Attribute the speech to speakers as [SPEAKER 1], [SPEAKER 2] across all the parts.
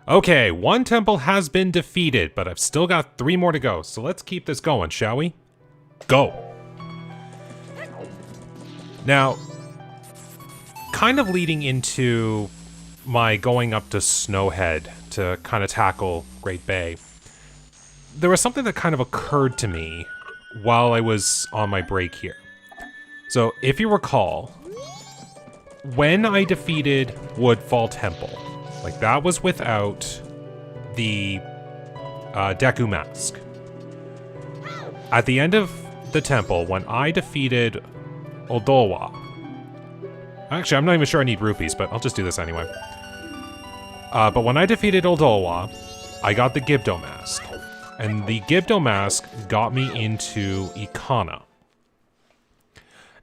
[SPEAKER 1] Okay, one temple has been defeated, but I've still got 3 more to go. So let's keep this going, shall we? Go! Now, kind of leading into my going up to Snowhead to kind of tackle Great Bay, there was something that kind of occurred to me while I was on my break here. So, if you recall, when I defeated Woodfall Temple, like that was without the Deku mask. At the end of the temple, when I defeated Odowa, actually, I'm not even sure I need rupees, but I'll just do this anyway. But when I defeated Odowa, I got the Gibdo mask. And the Gibdo mask got me into Ikana.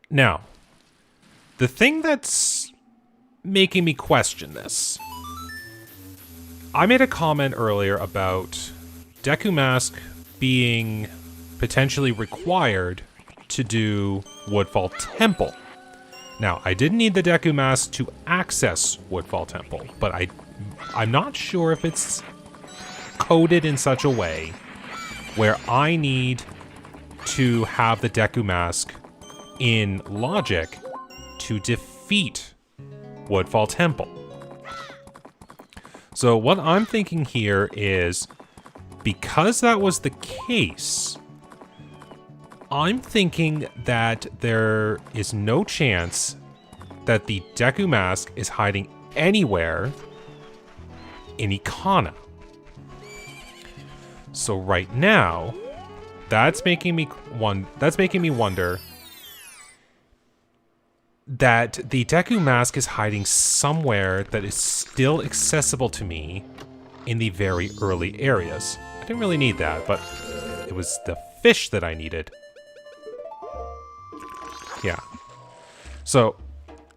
[SPEAKER 1] Now, the thing that's making me question this, I made a comment earlier about Deku mask being potentially required to do Woodfall Temple. Now, I didn't need the Deku mask to access Woodfall Temple, but I'm not sure if it's coded in such a way where I need to have the Deku mask in logic to defeat Woodfall Temple. So what I'm thinking here is, because that was the case, I'm thinking that there is no chance that the Deku mask is hiding anywhere in Ikana. So right now, that's making me wonder that the Deku mask is hiding somewhere that is still accessible to me in the very early areas. I didn't really need that, but it was the fish that I needed. Yeah. So,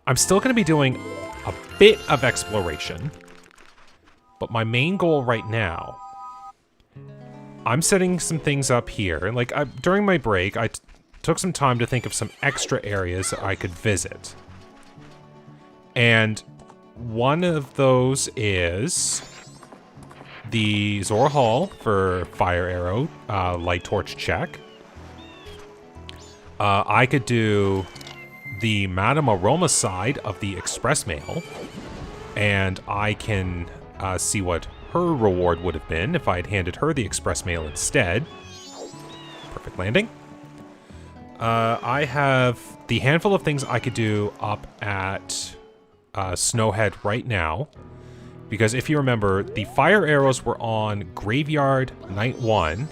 [SPEAKER 1] I'm still going to be doing a bit of exploration, but my main goal right now, I'm setting some things up here. Like, during my break, I took some time to think of some extra areas that I could visit. And one of those is the Zora Hall for Fire Arrow, Light Torch check. I could do the Madame Aroma side of the Express Mail, and I can see what her reward would have been if I had handed her the Express Mail instead. Perfect landing. I have the handful of things I could do up at Snowhead right now, because if you remember, the fire arrows were on Graveyard Night 1,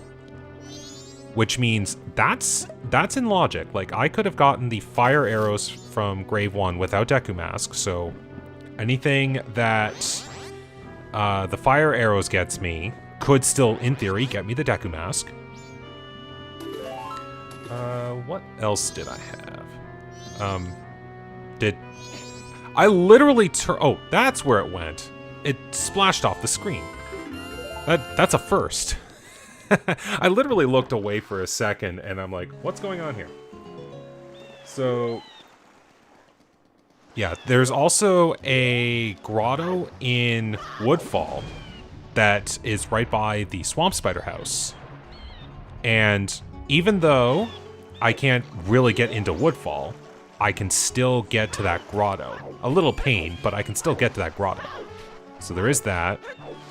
[SPEAKER 1] which means that's in logic. Like, I could have gotten the fire arrows from Grave 1 without Deku Mask, so anything that the fire arrows gets me could still, in theory, get me the Deku Mask. What else did I have? I literally oh, that's where it went. It splashed off the screen. That's a first. I literally looked away for a second, and I'm like, what's going on here? So, yeah, there's also a grotto in Woodfall that is right by the Swamp Spider house. And even though I can't really get into Woodfall, I can still get to that grotto. A little pain, but I can still get to that grotto. So there is that.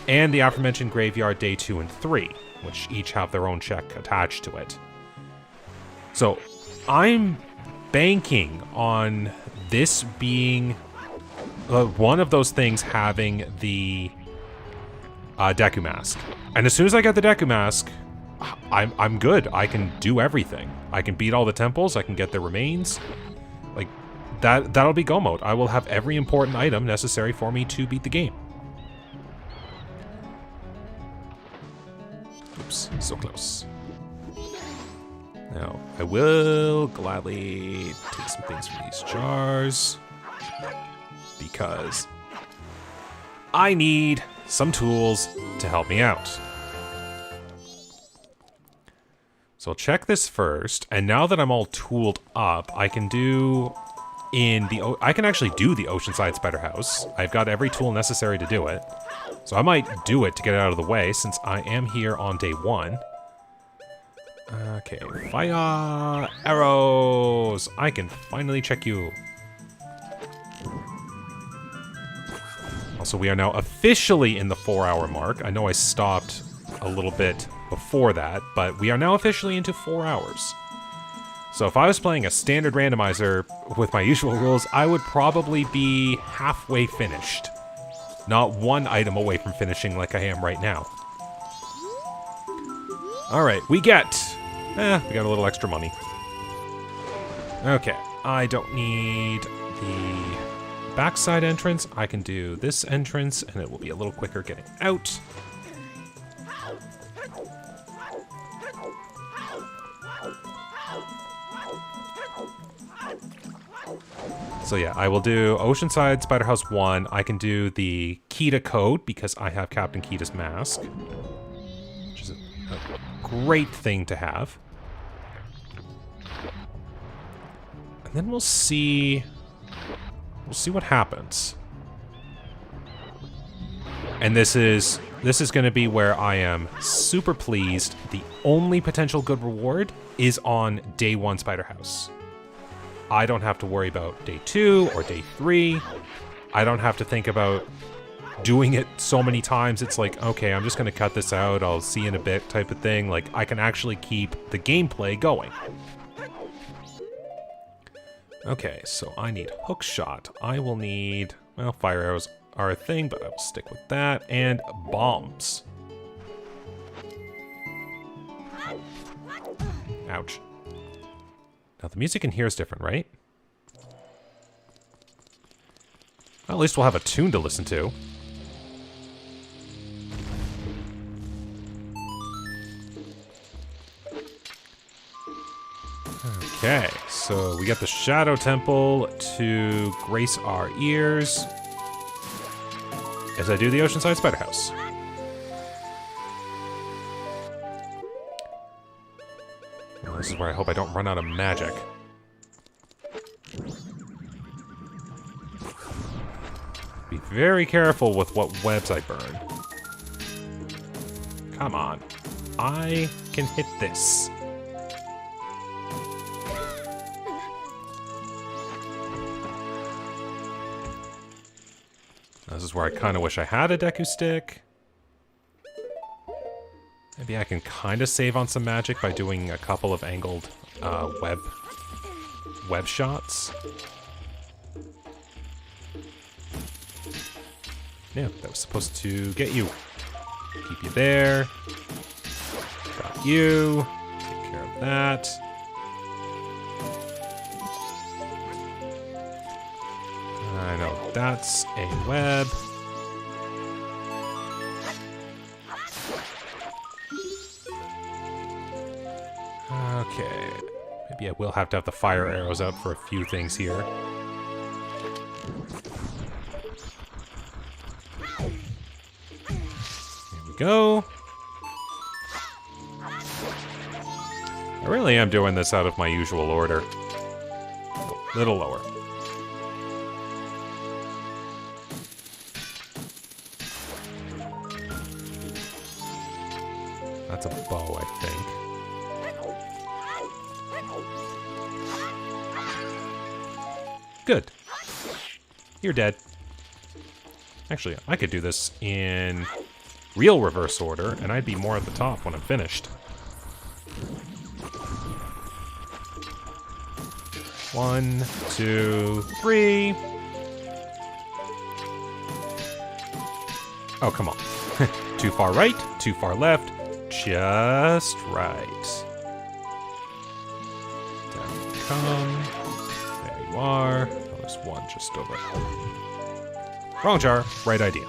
[SPEAKER 1] And the aforementioned Graveyard Day 2 and 3, which each have their own check attached to it. So I'm banking on this being one of those things having the Deku Mask. And as soon as I get the Deku Mask, I'm good. I can do everything. I can beat all the temples. I can get their remains. Like, that'll be go mode. I will have every important item necessary for me to beat the game. Oops, so close. Now, I will gladly take some things from these jars, because I need some tools to help me out. So I'll check this first, and now that I'm all tooled up, I can actually do the Oceanside Spider House. I've got every tool necessary to do it. So I might do it to get it out of the way since I am here on day 1. Okay, fire arrows! I can finally check you. Also, we are now officially in the 4-hour mark. I know I stopped a little bit before that, but we are now officially into 4 hours. So if I was playing a standard randomizer with my usual rules, I would probably be halfway finished. Not one item away from finishing like I am right now. Alright, we got a little extra money. Okay, I don't need the backside entrance. I can do this entrance, and it will be a little quicker getting out. So yeah, I will do Oceanside, Spider House 1. I can do the Kita code because I have Captain Kita's mask, which is a great thing to have. And then we'll see what happens. And this is going to be where I am super pleased. The only potential good reward is on day 1 Spider House. I don't have to worry about day 2 or day 3. I don't have to think about doing it so many times. It's like, okay, I'm just going to cut this out. I'll see in a bit type of thing. Like, I can actually keep the gameplay going. Okay, so I need hook shot. I will need, well, fire arrows are a thing, but I will stick with that. And bombs. Ouch. Now, the music in here is different, right? Well, at least we'll have a tune to listen to. Okay, so we got the Shadow Temple to grace our ears as I do the Oceanside Spider House. Well, this is where I hope I don't run out of magic. Be very careful with what webs I burn. Come on. I can hit this. This is where I kind of wish I had a Deku stick. Maybe I can kind of save on some magic by doing a couple of angled web shots. Yeah, that was supposed to get you. Keep you there. Got you. Take care of that. I know that's a web. Okay. Maybe I will have to have the fire arrows out for a few things here. Here we go. I really am doing this out of my usual order. A little lower. That's a bow, I think. Good. You're dead. Actually, I could do this in real reverse order, and I'd be more at the top when I'm finished. 1, 2, 3. Oh, come on. Too far right, too far left, just right. Down you come. There you are. Oh, there's one just over. Wrong jar, right idea.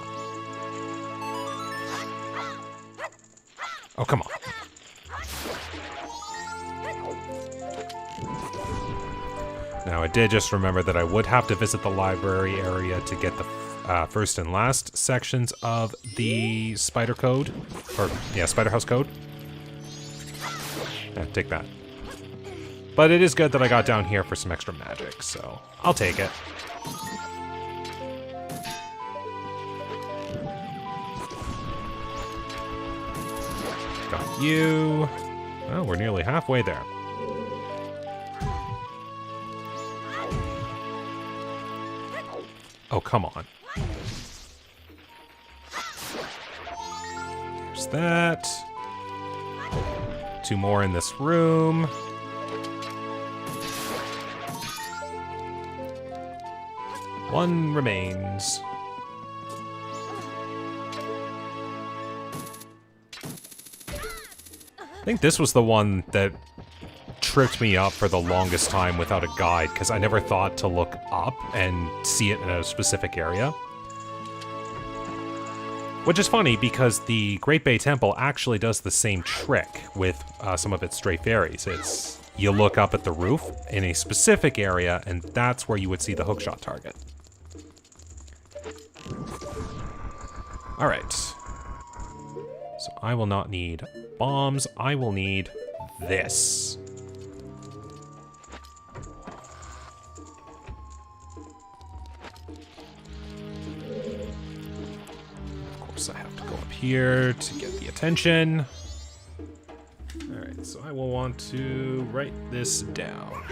[SPEAKER 1] Oh, come on. Now, I did just remember that I would have to visit the library area to get the first and last sections of the spider code. Or, yeah, Spider House code. Yeah, take that. But it is good that I got down here for some extra magic, so I'll take it. Got you. Oh, we're nearly halfway there. Oh, come on. There's that. 2 more in this room. One remains. I think this was the one that tripped me up for the longest time without a guide, because I never thought to look up and see it in a specific area. Which is funny, because the Great Bay Temple actually does the same trick with some of its stray fairies. It's, you look up at the roof in a specific area, and that's where you would see the hookshot target. Alright. So I will not need bombs, I will need this. I have to go up here to get the attention. Alright, so I will want to write this down.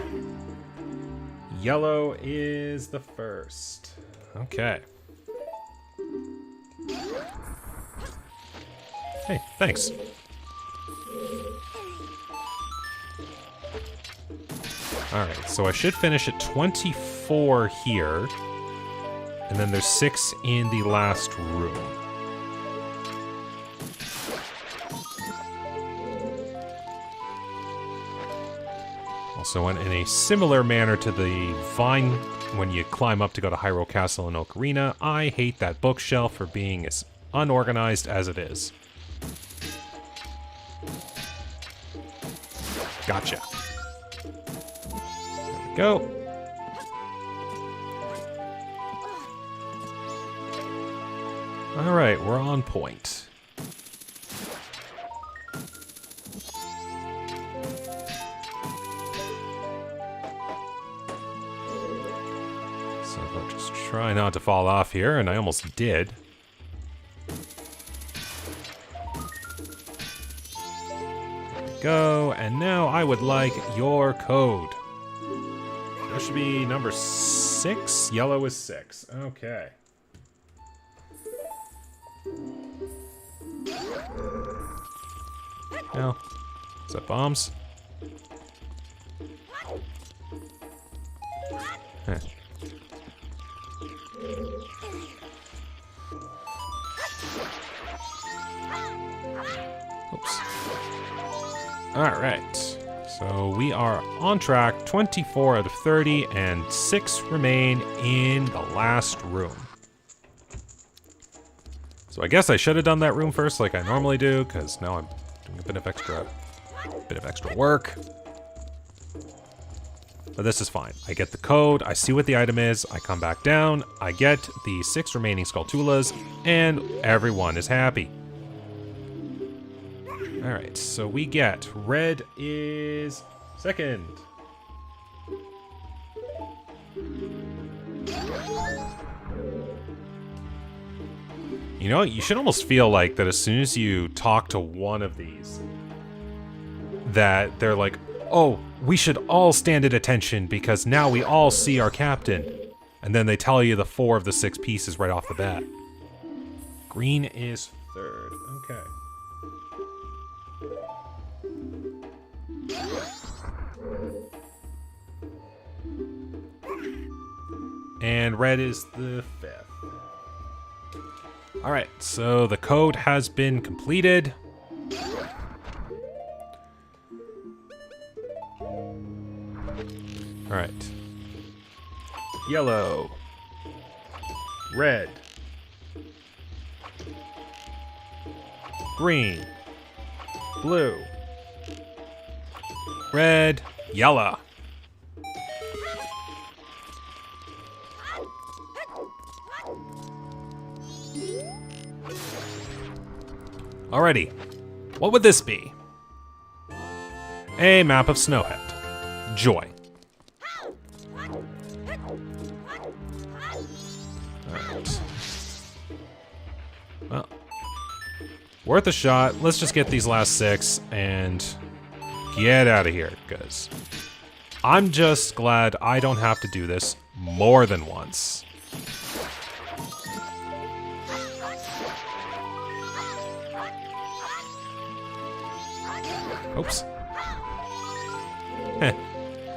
[SPEAKER 1] Yellow is the first. Okay. Hey, thanks. Alright, so I should finish at 24 here. And then there's 6 in the last room. Also, in a similar manner to the vine when you climb up to go to Hyrule Castle and Ocarina, I hate that bookshelf for being as unorganized as it is. Gotcha. There we go. Alright, we're on point. So I'll just try not to fall off here, and I almost did. There we go, and now I would like your code. That should be number 6. Yellow is 6. Okay. No. Is that bombs? Heh. Oops. Alright. So we are on track. 24 out of 30, and 6 remain in the last room. So I guess I should have done that room first like I normally do, because now I'm doing a bit of extra work. But this is fine. I get the code, I see what the item is, I come back down, I get the 6 remaining Skulltulas, and everyone is happy. Alright, so we get red is second. You know, you should almost feel like that as soon as you talk to one of these, that they're like, oh, we should all stand at attention because now we all see our captain. And then they tell you the 4 of the 6 pieces right off the bat. Green is third. Okay. And red is the 5th. Alright, so the code has been completed. Alright. Yellow. Red. Green. Blue. Red. Yellow. Alrighty. What would this be? A map of Snowhead. Joy. Alright. Well, Worth a shot. Let's just get these last 6 and get out of here, because I'm just glad I don't have to do this more than once. Oops.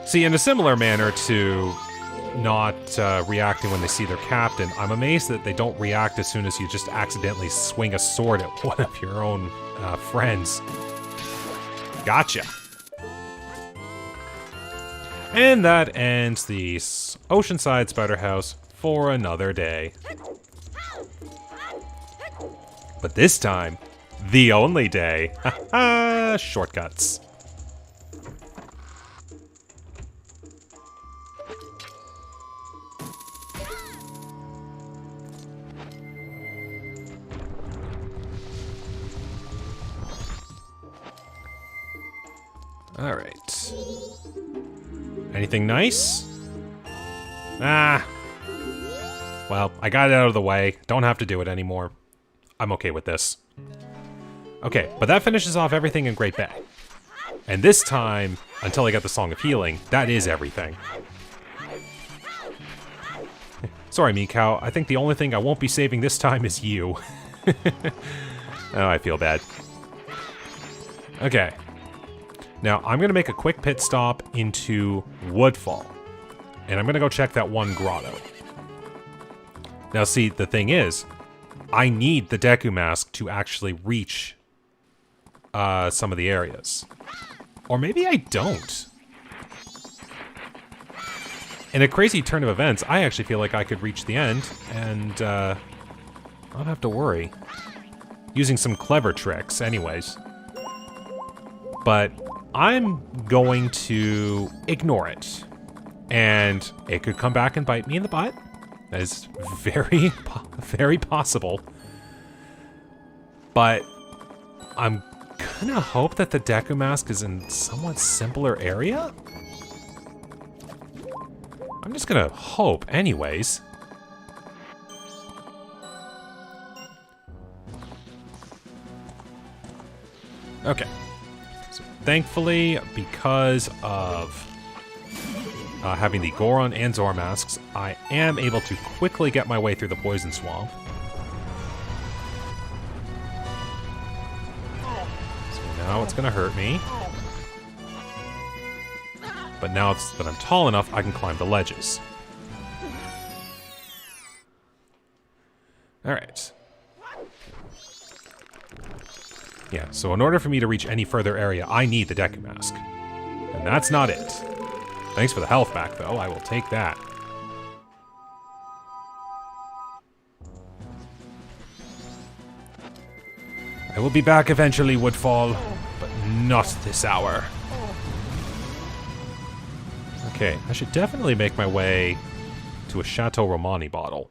[SPEAKER 1] See, in a similar manner to not reacting when they see their captain, I'm amazed that they don't react as soon as you just accidentally swing a sword at one of your own friends. Gotcha. And that ends the Oceanside Spider House for another day. But this time, the only day. Haha, shortcuts. Alright. Anything nice? Ah. Well, I got it out of the way. Don't have to do it anymore. I'm okay with this. Okay, but that finishes off everything in Great Bay. And this time, until I get the Song of Healing, that is everything. Sorry, Mikau. I think the only thing I won't be saving this time is you. Oh, I feel bad. Okay. Now, I'm going to make a quick pit stop into Woodfall. And I'm going to go check that one grotto. Now, see, the thing is, I need the Deku mask to actually reach some of the areas. Or maybe I don't. In a crazy turn of events, I actually feel like I could reach the end and not have to worry. Using some clever tricks, anyways. But I'm going to ignore it. And it could come back and bite me in the butt. That is very, very possible. But I'm gonna hope that the Deku mask is in somewhat simpler area? I'm just gonna hope anyways. Okay. So thankfully, because of having the Goron and Zora masks, I am able to quickly get my way through the poison swamp. So now it's gonna hurt me. But now that I'm tall enough, I can climb the ledges. Alright. Yeah, so in order for me to reach any further area, I need the Deku mask. And that's not it. Thanks for the health back, though. I will take that. I will be back eventually, Woodfall, but not this hour. Okay, I should definitely make my way to a Chateau Romani bottle.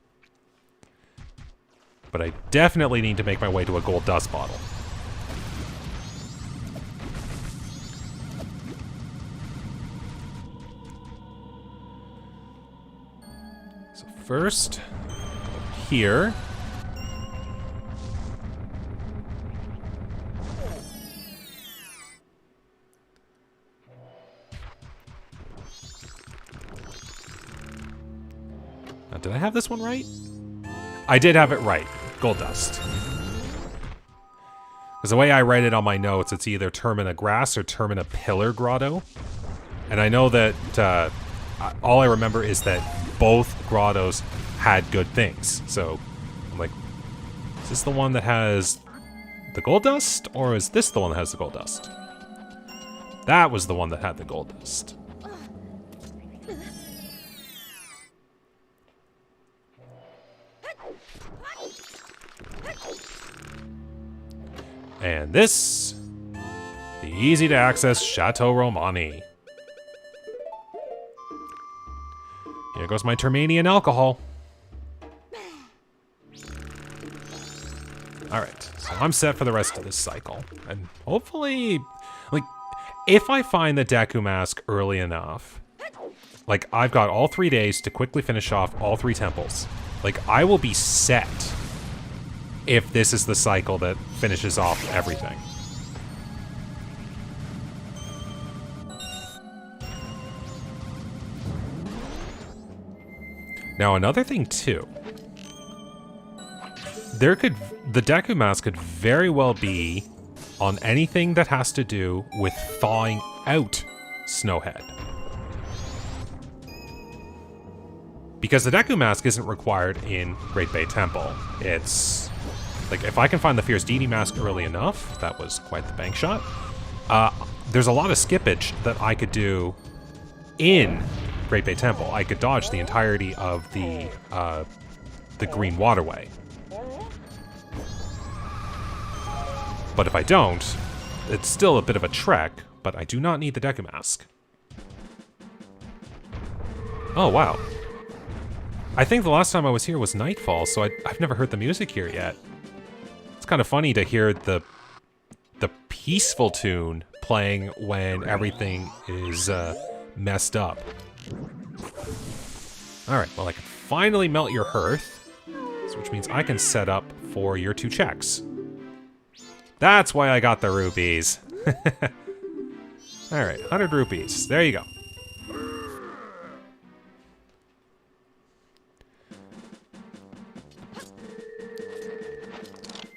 [SPEAKER 1] But I definitely need to make my way to a gold dust bottle. So first, here. Now, did I have this one right? I did have it right. Gold dust. Because the way I write it on my notes, it's either Termina Grass or Termina Pillar Grotto. And I know that all I remember is that both grottos had good things. So I'm like, is this the one that has the gold dust? Or is this the one that has the gold dust? That was the one that had the gold dust. And this, the easy-to-access Chateau Romani. Here goes my Termanian alcohol. Alright, so I'm set for the rest of this cycle. And hopefully, like, if I find the Deku mask early enough, like, I've got all 3 days to quickly finish off all 3 temples. Like, I will be set if this is the cycle that finishes off everything. Now, another thing, too. The Deku Mask could very well be on anything that has to do with thawing out Snowhead. Because the Deku Mask isn't required in Great Bay Temple. It's... like, if I can find the Fierce Deity Mask early enough, that was quite the bank shot, there's a lot of skippage that I could do in Great Bay Temple. I could dodge the entirety of the Green Waterway. But if I don't, it's still a bit of a trek, but I do not need the Deku Mask. Oh, wow. I think the last time I was here was nightfall, so I've never heard the music here yet. It's kind of funny to hear the peaceful tune playing when everything is messed up. Alright, well, I can finally melt your hearth, which means I can set up for your 2 checks. That's why I got the rupees. Alright, 100 rupees. There you go.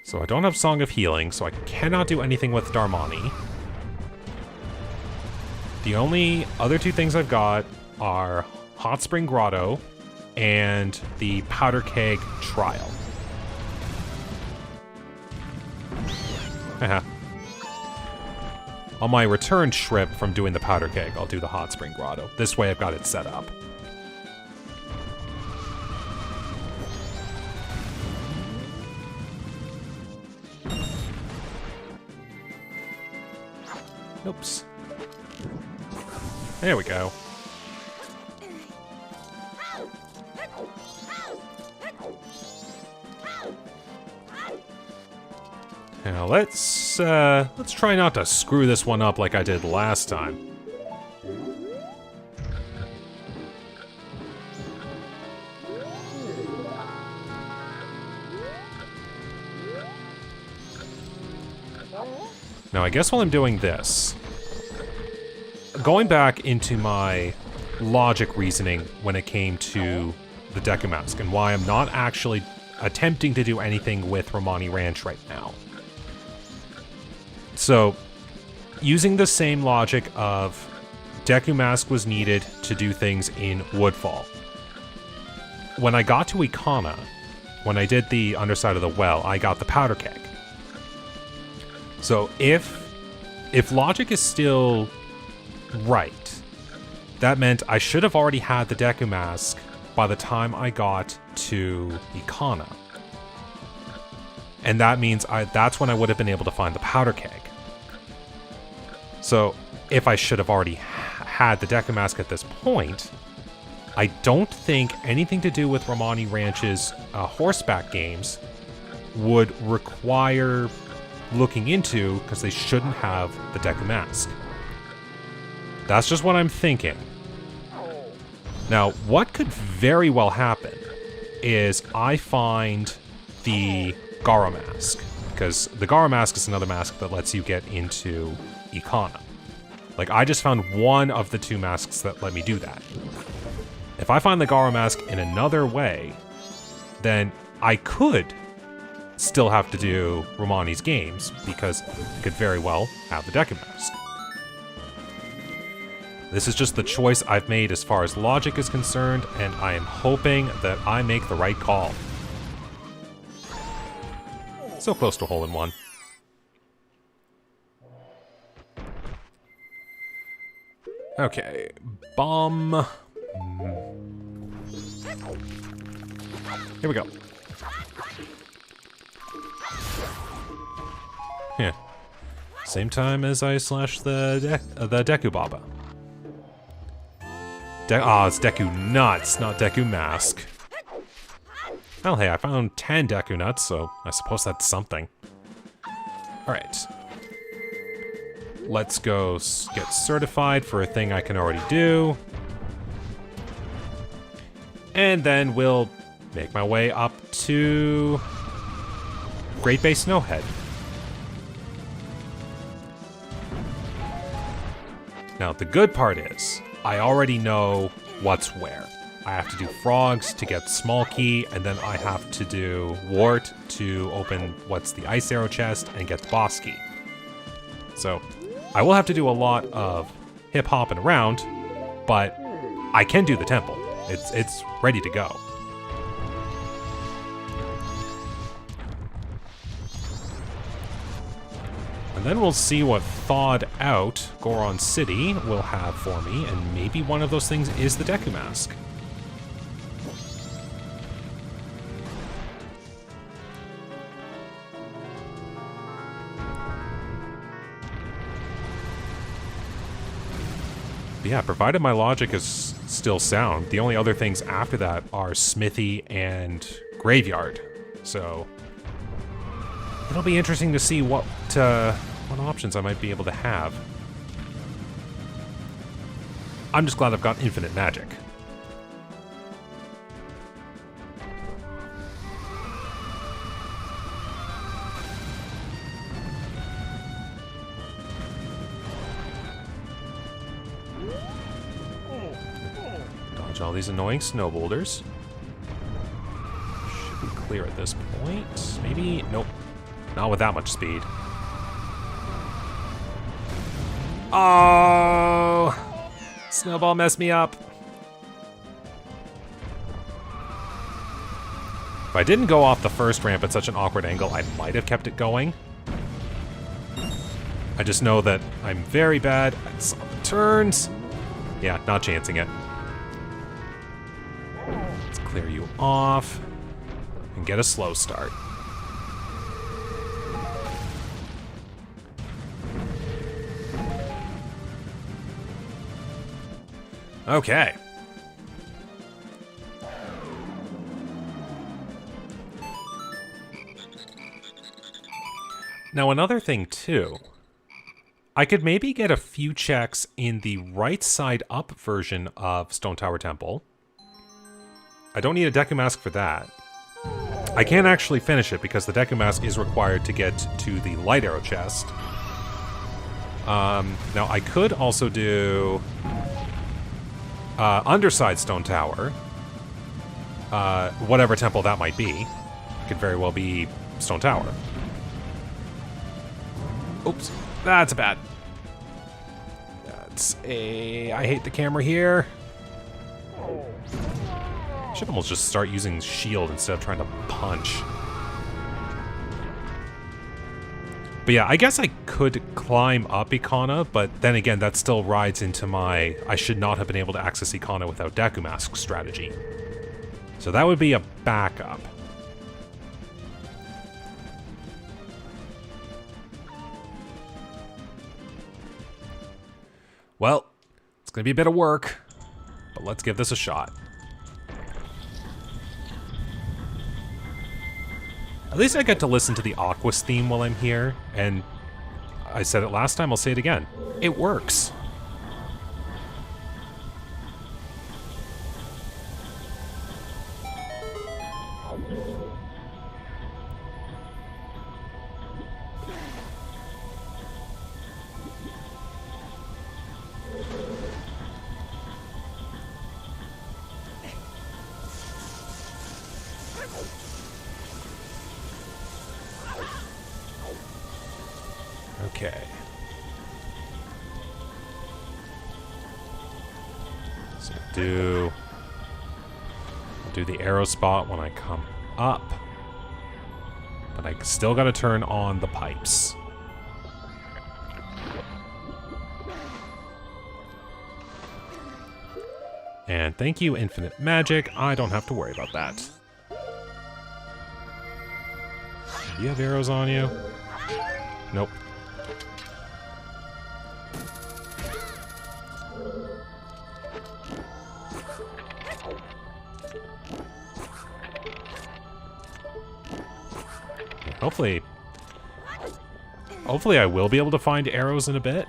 [SPEAKER 1] So I don't have Song of Healing, so I cannot do anything with Darmani. The only other 2 things I've got are Hot Spring Grotto and the Powder Keg Trial. Haha. On my return trip from doing the Powder Keg, I'll do the Hot Spring Grotto. This way I've got it set up. Oops. There we go. Now let's try not to screw this one up like I did last time. Now, I guess while I'm doing this, going back into my logic reasoning when it came to the Deku Mask and why I'm not actually attempting to do anything with Romani Ranch right now. So, using the same logic of Deku Mask was needed to do things in Woodfall. When I got to Ikana, when I did the underside of the well, I got the Powder Keg. So if logic is still right, that meant I should have already had the Deku Mask by the time I got to Ikana. And that means that's when I would have been able to find the Powder Keg. So if I should have already had the Deku Mask at this point, I don't think anything to do with Romani Ranch's horseback games would require looking into, because they shouldn't have the Deku Mask. That's just what I'm thinking. Now, what could very well happen is I find the Garo Mask, because the Garo Mask is another mask that lets you get into Ikana. Like, I just found one of the 2 masks that let me do that. If I find the Garo Mask in another way, then I could still have to do Romani's games, because I could very well have the Deku Mask. This is just the choice I've made as far as logic is concerned, and I am hoping that I make the right call. So close to hole-in-one. Okay, bomb. Here we go. Yeah. Same time as I slash the Deku Baba. It's Deku Nuts, not Deku Mask. Well, hey, I found 10 Deku Nuts, so I suppose that's something. Alright. Let's go get certified for a thing I can already do. And then we'll make my way up to Great Bay Snowhead. Now, the good part is, I already know what's where. I have to do frogs to get small key, and then I have to do wart to open what's the ice arrow chest and get the boss key. So, I will have to do a lot of hip-hopping around, but I can do the temple. It's ready to go. And then we'll see what thawed out Goron City will have for me, and maybe one of those things is the Deku Mask. But yeah, provided my logic is still sound, the only other things after that are Smithy and Graveyard. So it'll be interesting to see what options I might be able to have. I'm just glad I've got infinite magic. Dodge all these annoying snow boulders. Should be clear at this point. Maybe? Nope. Not with that much speed. Oh! Snowball messed me up. If I didn't go off the first ramp at such an awkward angle, I might have kept it going. I just know that I'm very bad at some turns. Yeah, not chancing it. Let's clear you off and get a slow start. Okay. Now another thing too, I could maybe get a few checks in the right side up version of Stone Tower Temple. I don't need a Deku Mask for that. I can't actually finish it because the Deku Mask is required to get to the Light Arrow chest. Now I could also do Underside Stone Tower, whatever temple that might be. Could very well be Stone Tower. Oops, that's bad. I hate the camera here. Should almost just start using shield instead of trying to punch. But yeah, I guess I could climb up Ikana, but then again, that still rides into my I should not have been able to access Ikana without Deku Mask strategy. So that would be a backup. Well, it's going to be a bit of work, but let's give this a shot. At least I get to listen to the Aquas theme while I'm here, and I said it last time, I'll say it again. It works. Okay. So I'll do the arrow spot when I come up. But I still gotta turn on the pipes. And thank you, Infinite Magic. I don't have to worry about that. Do you have arrows on you? Nope. Hopefully I will be able to find arrows in a bit.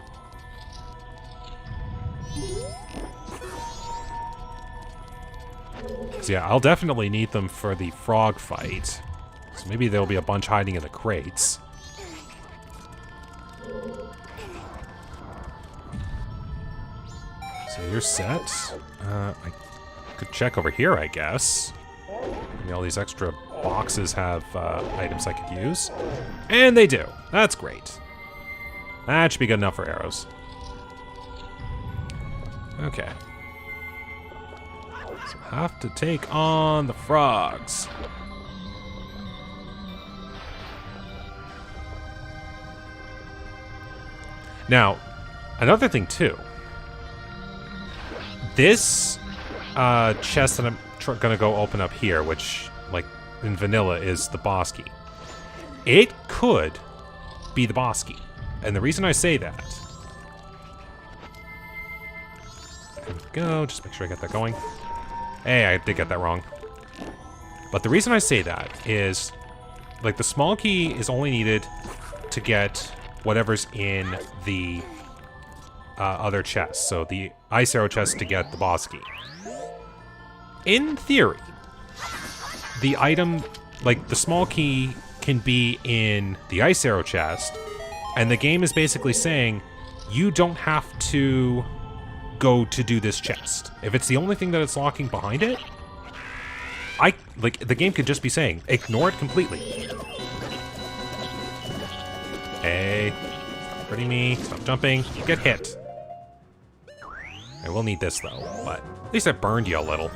[SPEAKER 1] So yeah, I'll definitely need them for the frog fight. So So maybe there'll be a bunch hiding in the crates. So you're set. I could check over here, I guess. Maybe all these extra boxes have items I could use. And they do. That's great. That should be good enough for arrows. Okay. So have to take on the frogs. Now, another thing too. This chest that I'm gonna go open up here, which, like, in vanilla is the boss key. It could be the boss key. And the reason I say that... There we go, just make sure I get that going. Hey, I did get that wrong. But the reason I say that is, like, the small key is only needed to get whatever's in the other chest. So the ice arrow chest to get the boss key. In theory, the item, like the small key, can be in the ice arrow chest, and the game is basically saying you don't have to go to do this chest. If it's the only thing that it's locking behind it, the game could just be saying ignore it completely. Hey, stop hurting me, stop jumping, you get hit. I will need this though, but at least I burned you a little.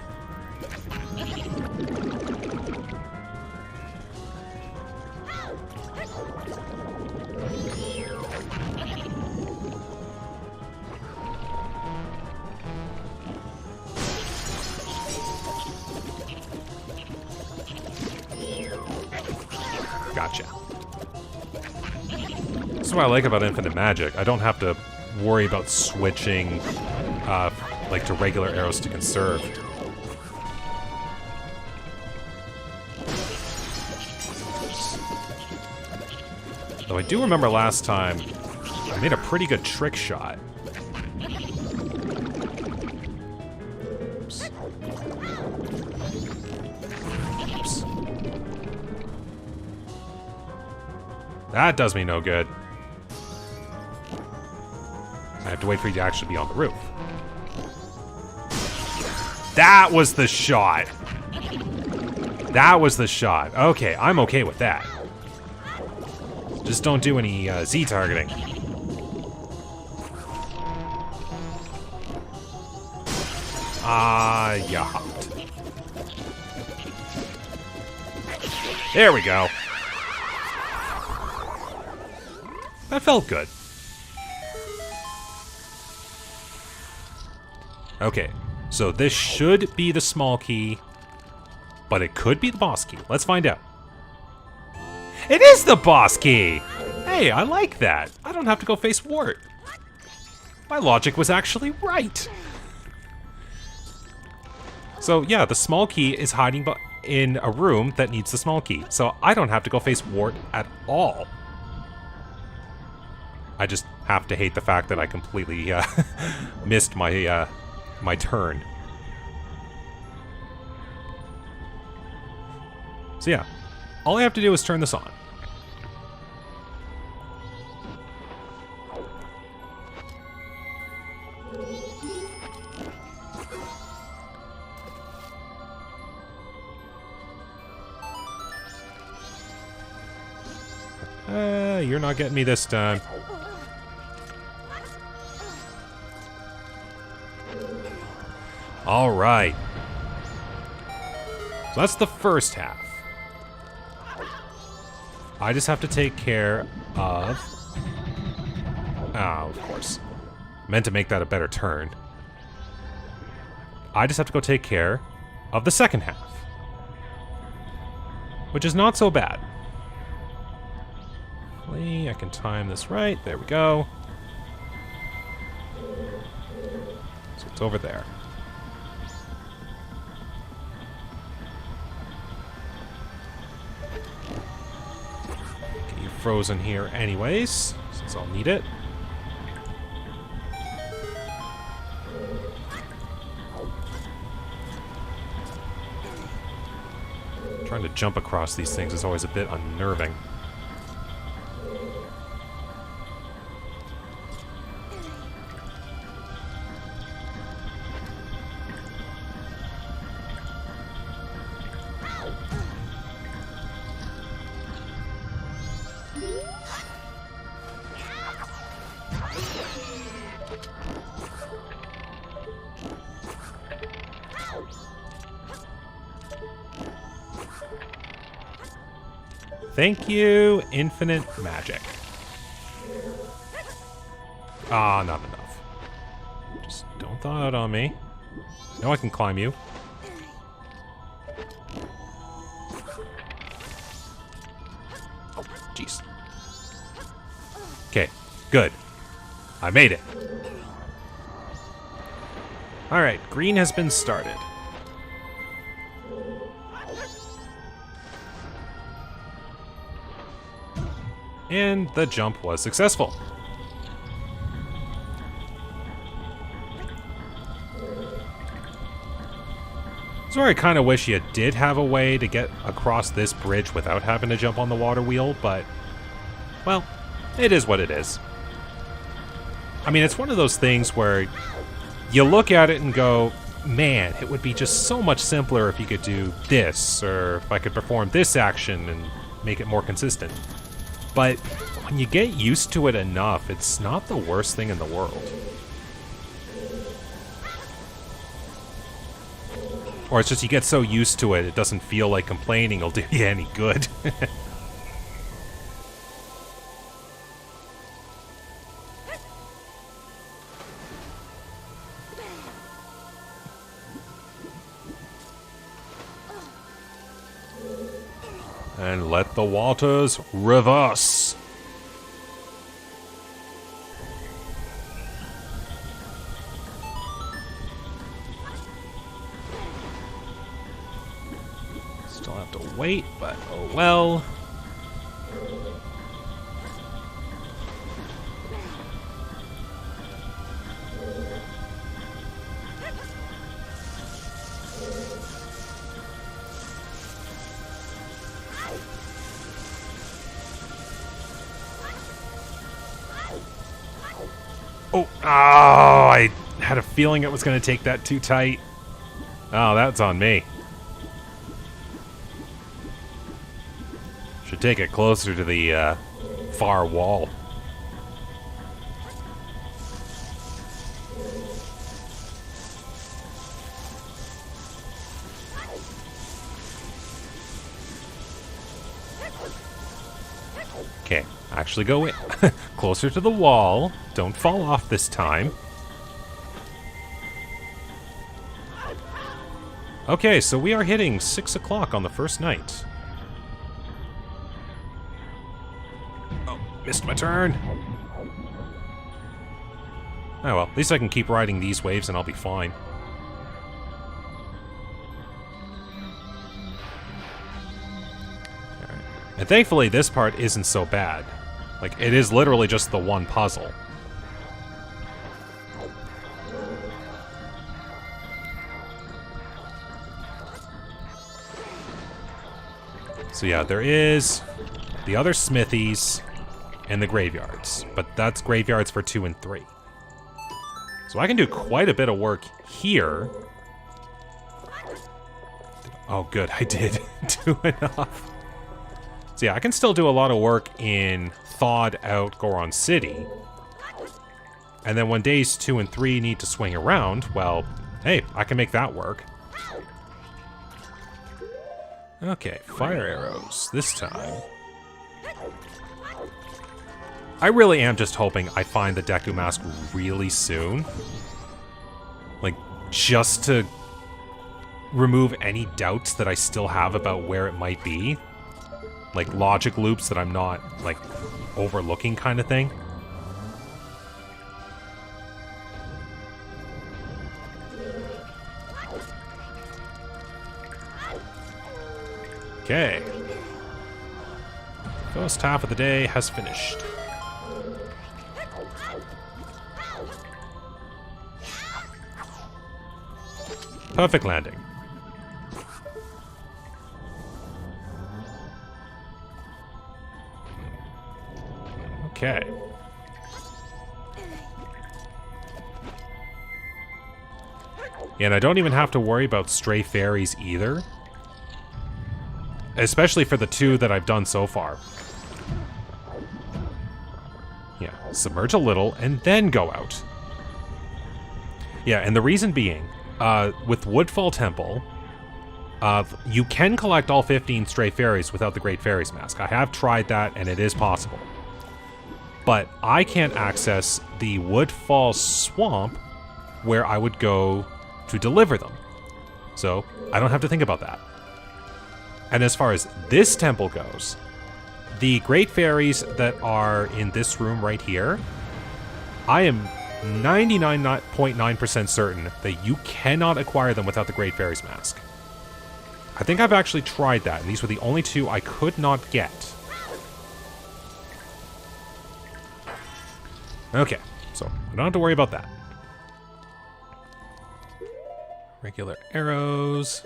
[SPEAKER 1] Gotcha. This is what I like about Infinite Magic. I don't have to worry about switching, like, to regular arrows to conserve. Though I do remember last time, I made a pretty good trick shot. Oops. Oops. That does me no good. I have to wait for you to actually be on the roof. That was the shot! That was the shot. Okay, I'm okay with that. Just don't do any Z targeting. You hopped. There we go. That felt good. Okay, so this should be the small key, but it could be the boss key. Let's find out. It is the boss key! Hey, I like that. I don't have to go face Wart. My logic was actually right. So yeah, the small key is hiding in a room that needs the small key. So I don't have to go face Wart at all. I just have to hate the fact that I completely missed my my turn. So yeah, all I have to do is turn this on. You're not getting me this time. All right. So that's the first half. I just have to take care of... Oh, of course. Meant to make that a better turn. I just have to go take care of the second half. Which is not so bad. Hopefully I can time this right. There we go. So it's over there. Get you frozen here anyways, since I'll need it. Trying to jump across these things is always a bit unnerving. Thank you, infinite magic. Ah, not enough. Just don't thaw out on me. Now I can climb you. Oh, jeez. Okay, good. I made it. Alright, green has been started. And the jump was successful. So I kind of wish you did have a way to get across this bridge without having to jump on the water wheel, but, well, it is what it is. I mean, it's one of those things where you look at it and go, man, it would be just so much simpler if you could do this, or if I could perform this action and make it more consistent. But when you get used to it enough, it's not the worst thing in the world. Or it's just you get so used to it, it doesn't feel like complaining will do you any good. And let the waters reverse. Still have to wait, but oh well. Oh, I had a feeling it was going to take that too tight. Oh, that's on me. Should take it closer to the far wall. Okay, actually go in. Closer to the wall. Don't fall off this time. Okay, so we are hitting 6 o'clock on the first night. Oh, missed my turn. Oh well, at least I can keep riding these waves and I'll be fine. Alright. And thankfully this part isn't so bad. Like, it is literally just the one puzzle. So yeah, there is the other smithies and the graveyards. But that's graveyards for 2 and 3. So I can do quite a bit of work here. Oh good, I did do enough. So yeah, I can still do a lot of work in thawed out Goron City. And then when days 2 and 3 need to swing around, well, hey, I can make that work. Okay, fire arrows this time. I really am just hoping I find the Deku mask really soon. Like, just to remove any doubts that I still have about where it might be. Like, logic loops that I'm not, like, overlooking kind of thing. Okay. First half of the day has finished. Perfect landing. Okay. And I don't even have to worry about stray fairies either. Especially for the 2 that I've done so far. Yeah, submerge a little and then go out. Yeah, and the reason being, with Woodfall Temple, you can collect all 15 stray fairies without the Great Fairies Mask. I have tried that, and it is possible. But I can't access the Woodfall Swamp where I would go to deliver them. So, I don't have to think about that. And as far as this temple goes, the Great Fairies that are in this room right here, I am 99.9% certain that you cannot acquire them without the Great Fairies Mask. I think I've actually tried that, and these were the only 2 I could not get. Okay, so I don't have to worry about that. Regular arrows.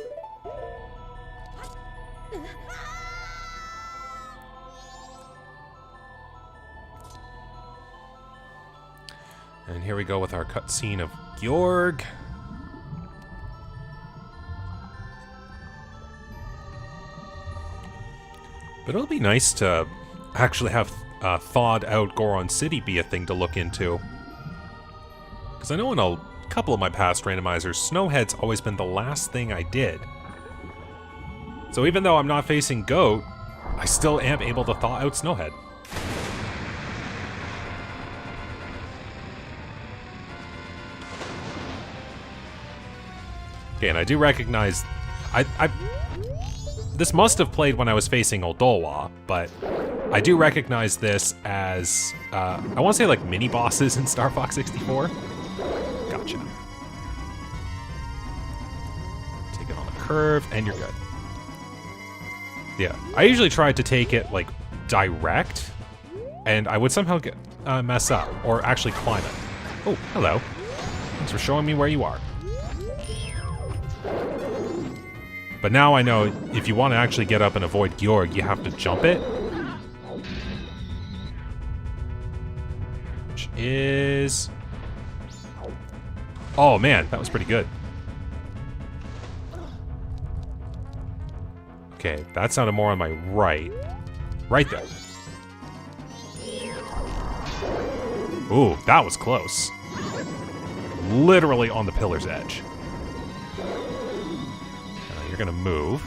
[SPEAKER 1] And here we go with our cutscene of Georg. But it'll be nice to actually have thawed out Goron City be a thing to look into. Because I know in a couple of my past randomizers, Snowhead's always been the last thing I did. So even though I'm not facing Goat, I still am able to thaw out Snowhead. Okay, and I do recognize... This must have played when I was facing Oldolwa, but I do recognize this as, I want to say like mini-bosses in Star Fox 64. Gotcha. Take it on a curve, and you're good. Yeah, I usually try to take it, like, direct, and I would somehow get mess up, or actually climb it. Oh, hello. Thanks for showing me where you are. But now I know if you want to actually get up and avoid Georg, you have to jump it. Which is... Oh man, that was pretty good. Okay, that sounded more on my right. Right there. Ooh, that was close. Literally on the pillar's edge. You're gonna move.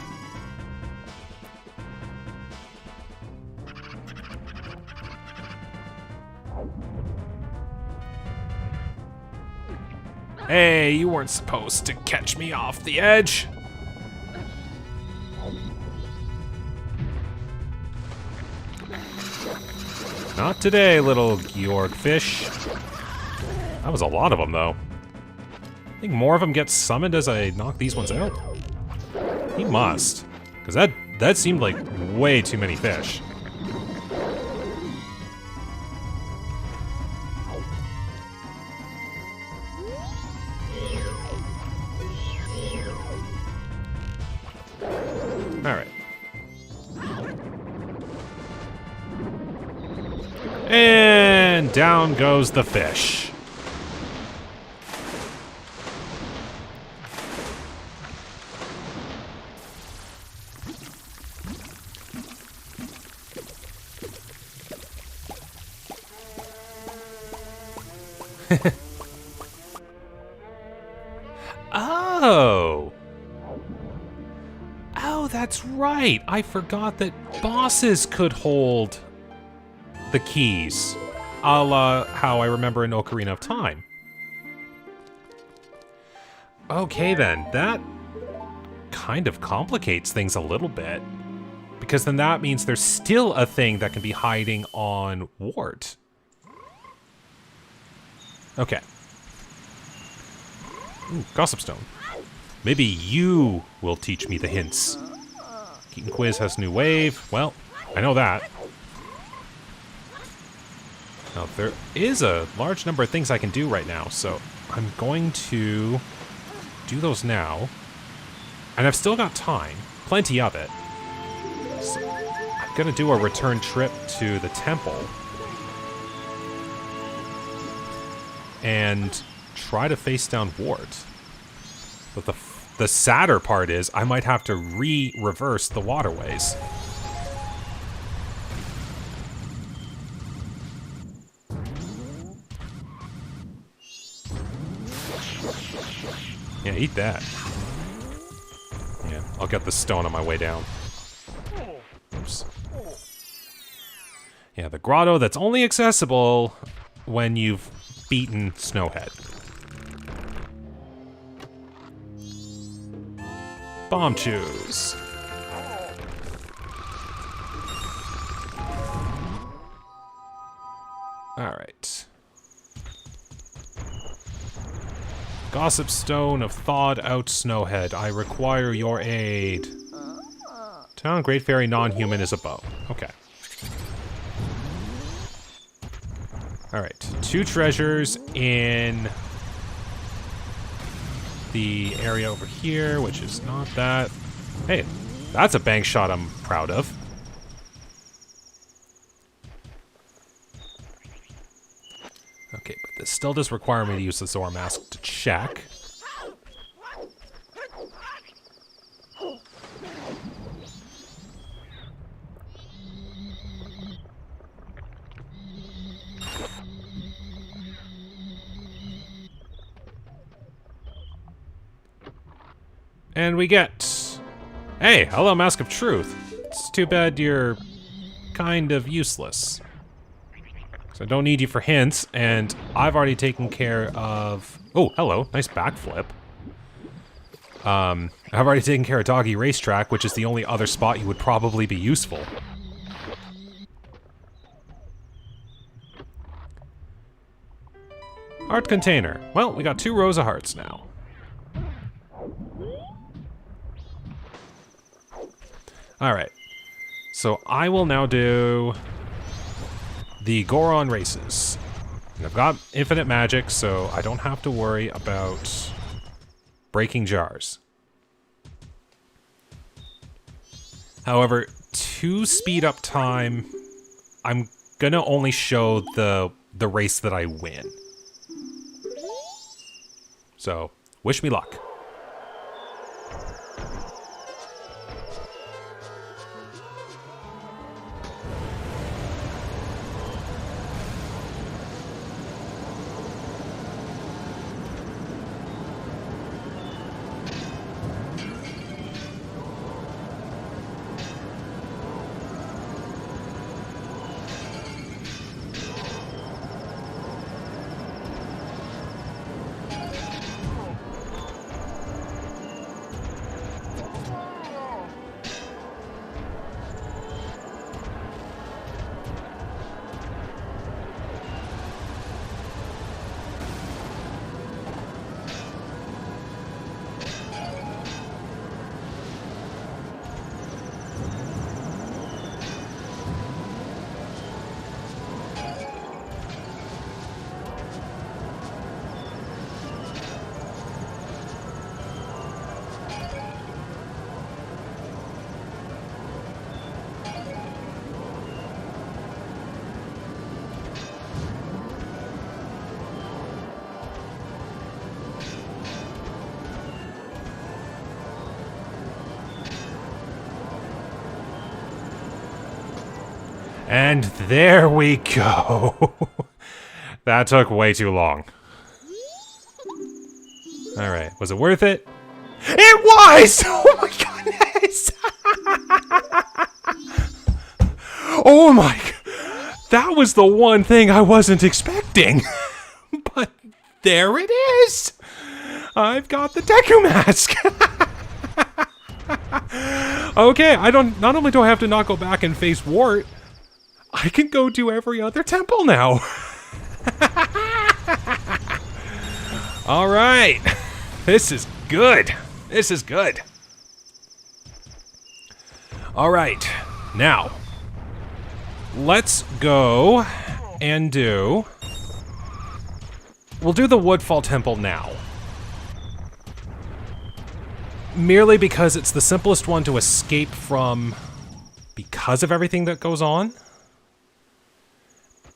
[SPEAKER 1] Hey, you weren't supposed to catch me off the edge. Not today, little Georg fish. That was a lot of them, though. I think more of them get summoned as I knock these ones out. He must, because that seemed like way too many fish. Alright. And down goes the fish. Oh! Oh, that's right! I forgot that bosses could hold the keys, a la how I remember in Ocarina of Time. Okay then, that kind of complicates things a little bit, because then that means there's still a thing that can be hiding on Wart. Okay. Ooh, Gossip Stone. Maybe you will teach me the hints. Keaton Quiz has new wave. Well, I know that. Now, there is a large number of things I can do right now, so I'm going to do those now. And I've still got time. Plenty of it. So I'm going to do a return trip to the temple. and try to face down Wart. But the sadder part is I might have to reverse the waterways. Yeah, eat that. Yeah, I'll get the stone on my way down. Oops. Yeah, the grotto that's only accessible when you've beaten Snowhead. Bomb choose. Alright. Gossip Stone of Thawed Out Snowhead. I require your aid. Town Great Fairy non-human is a bow. Okay. Alright. 2 treasures in the area over here, which is not that. Hey, that's a bank shot I'm proud of. Okay, but this still does require me to use the Zora Mask to check. And we get... Hey, hello, Mask of Truth. It's too bad you're kind of useless. So I don't need you for hints, and I've already taken care of... Oh, hello, nice backflip. I've already taken care of Doggy Racetrack, which is the only other spot you would probably be useful. Art container. Well, we got 2 rows of hearts now. Alright, so I will now do the Goron Races. And I've got infinite magic, so I don't have to worry about breaking jars. However, to speed up time, I'm gonna only show the race that I win. So, wish me luck. And there we go. That took way too long. Alright, was it worth it? It was! Oh my goodness! Oh my... That was the one thing I wasn't expecting. But there it is! I've got the Deku mask! Okay, not only do I have to not go back and face Wart, I can go do every other temple now. All right. This is good. This is good. All right. Now, let's go and do... We'll do the Woodfall Temple now. Merely because it's the simplest one to escape from because of everything that goes on.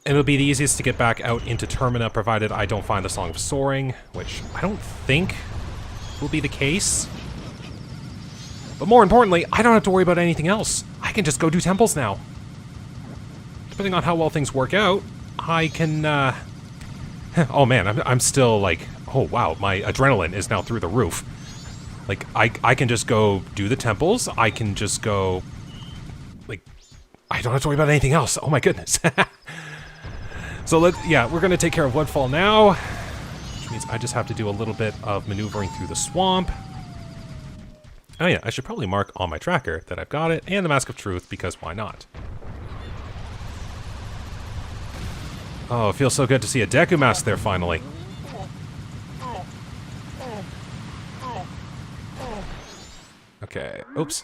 [SPEAKER 1] And it'll be the easiest to get back out into Termina, provided I don't find the Song of Soaring, which I don't think will be the case. But more importantly, I don't have to worry about anything else. I can just go do temples now. Depending on how well things work out, I can, oh man, I'm still like, oh wow, my adrenaline is now through the roof. Like, I can just go do the temples, I can just go, like, I don't have to worry about anything else. Oh my goodness. So we're gonna take care of Woodfall now, which means I just have to do a little bit of maneuvering through the swamp. Oh yeah, I should probably mark on my tracker that I've got it, and the Mask of Truth, because why not? Oh, it feels so good to see a Deku mask there finally. Okay, oops.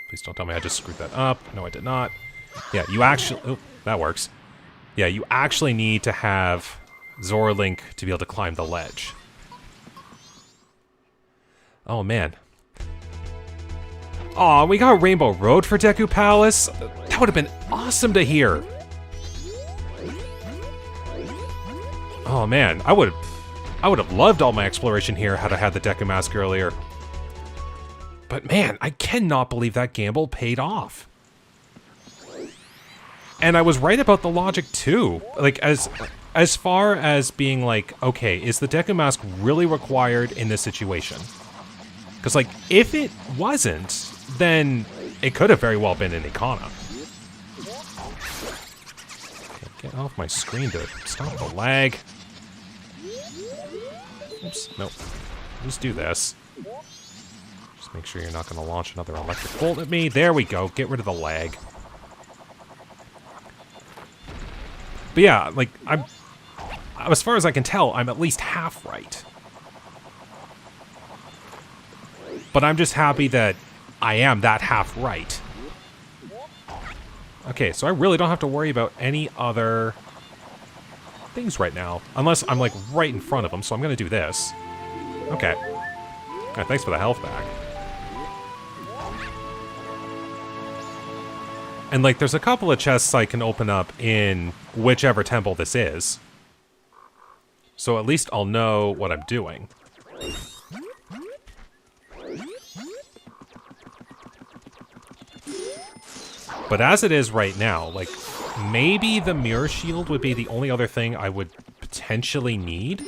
[SPEAKER 1] Please don't tell me I just screwed that up. No, I did not. Yeah, you actually... Oh, that works. Yeah, you actually need to have Zorlink to be able to climb the ledge. Oh, man. Aw, we got Rainbow Road for Deku Palace? That would have been awesome to hear. Oh, man. I would have loved all my exploration here had I had the Deku Mask earlier. But, man, I cannot believe that gamble paid off. And I was right about the logic, too. Like, as far as being like, okay, is the Deku Mask really required in this situation? Because, like, if it wasn't, then it could have very well been an Ikana. Okay, get off my screen to stop the lag. Oops, nope. Just do this. Just make sure you're not going to launch another electric bolt at me. There we go. Get rid of the lag. But yeah, like, as far as I can tell, I'm at least half right. But I'm just happy that I am that half right. Okay, so I really don't have to worry about any other things right now. Unless I'm, like, right in front of them, so I'm gonna do this. Okay. Yeah, thanks for the health back. And, like, there's a couple of chests I can open up in whichever temple this is. So at least I'll know what I'm doing. But as it is right now, like, maybe the mirror shield would be the only other thing I would potentially need.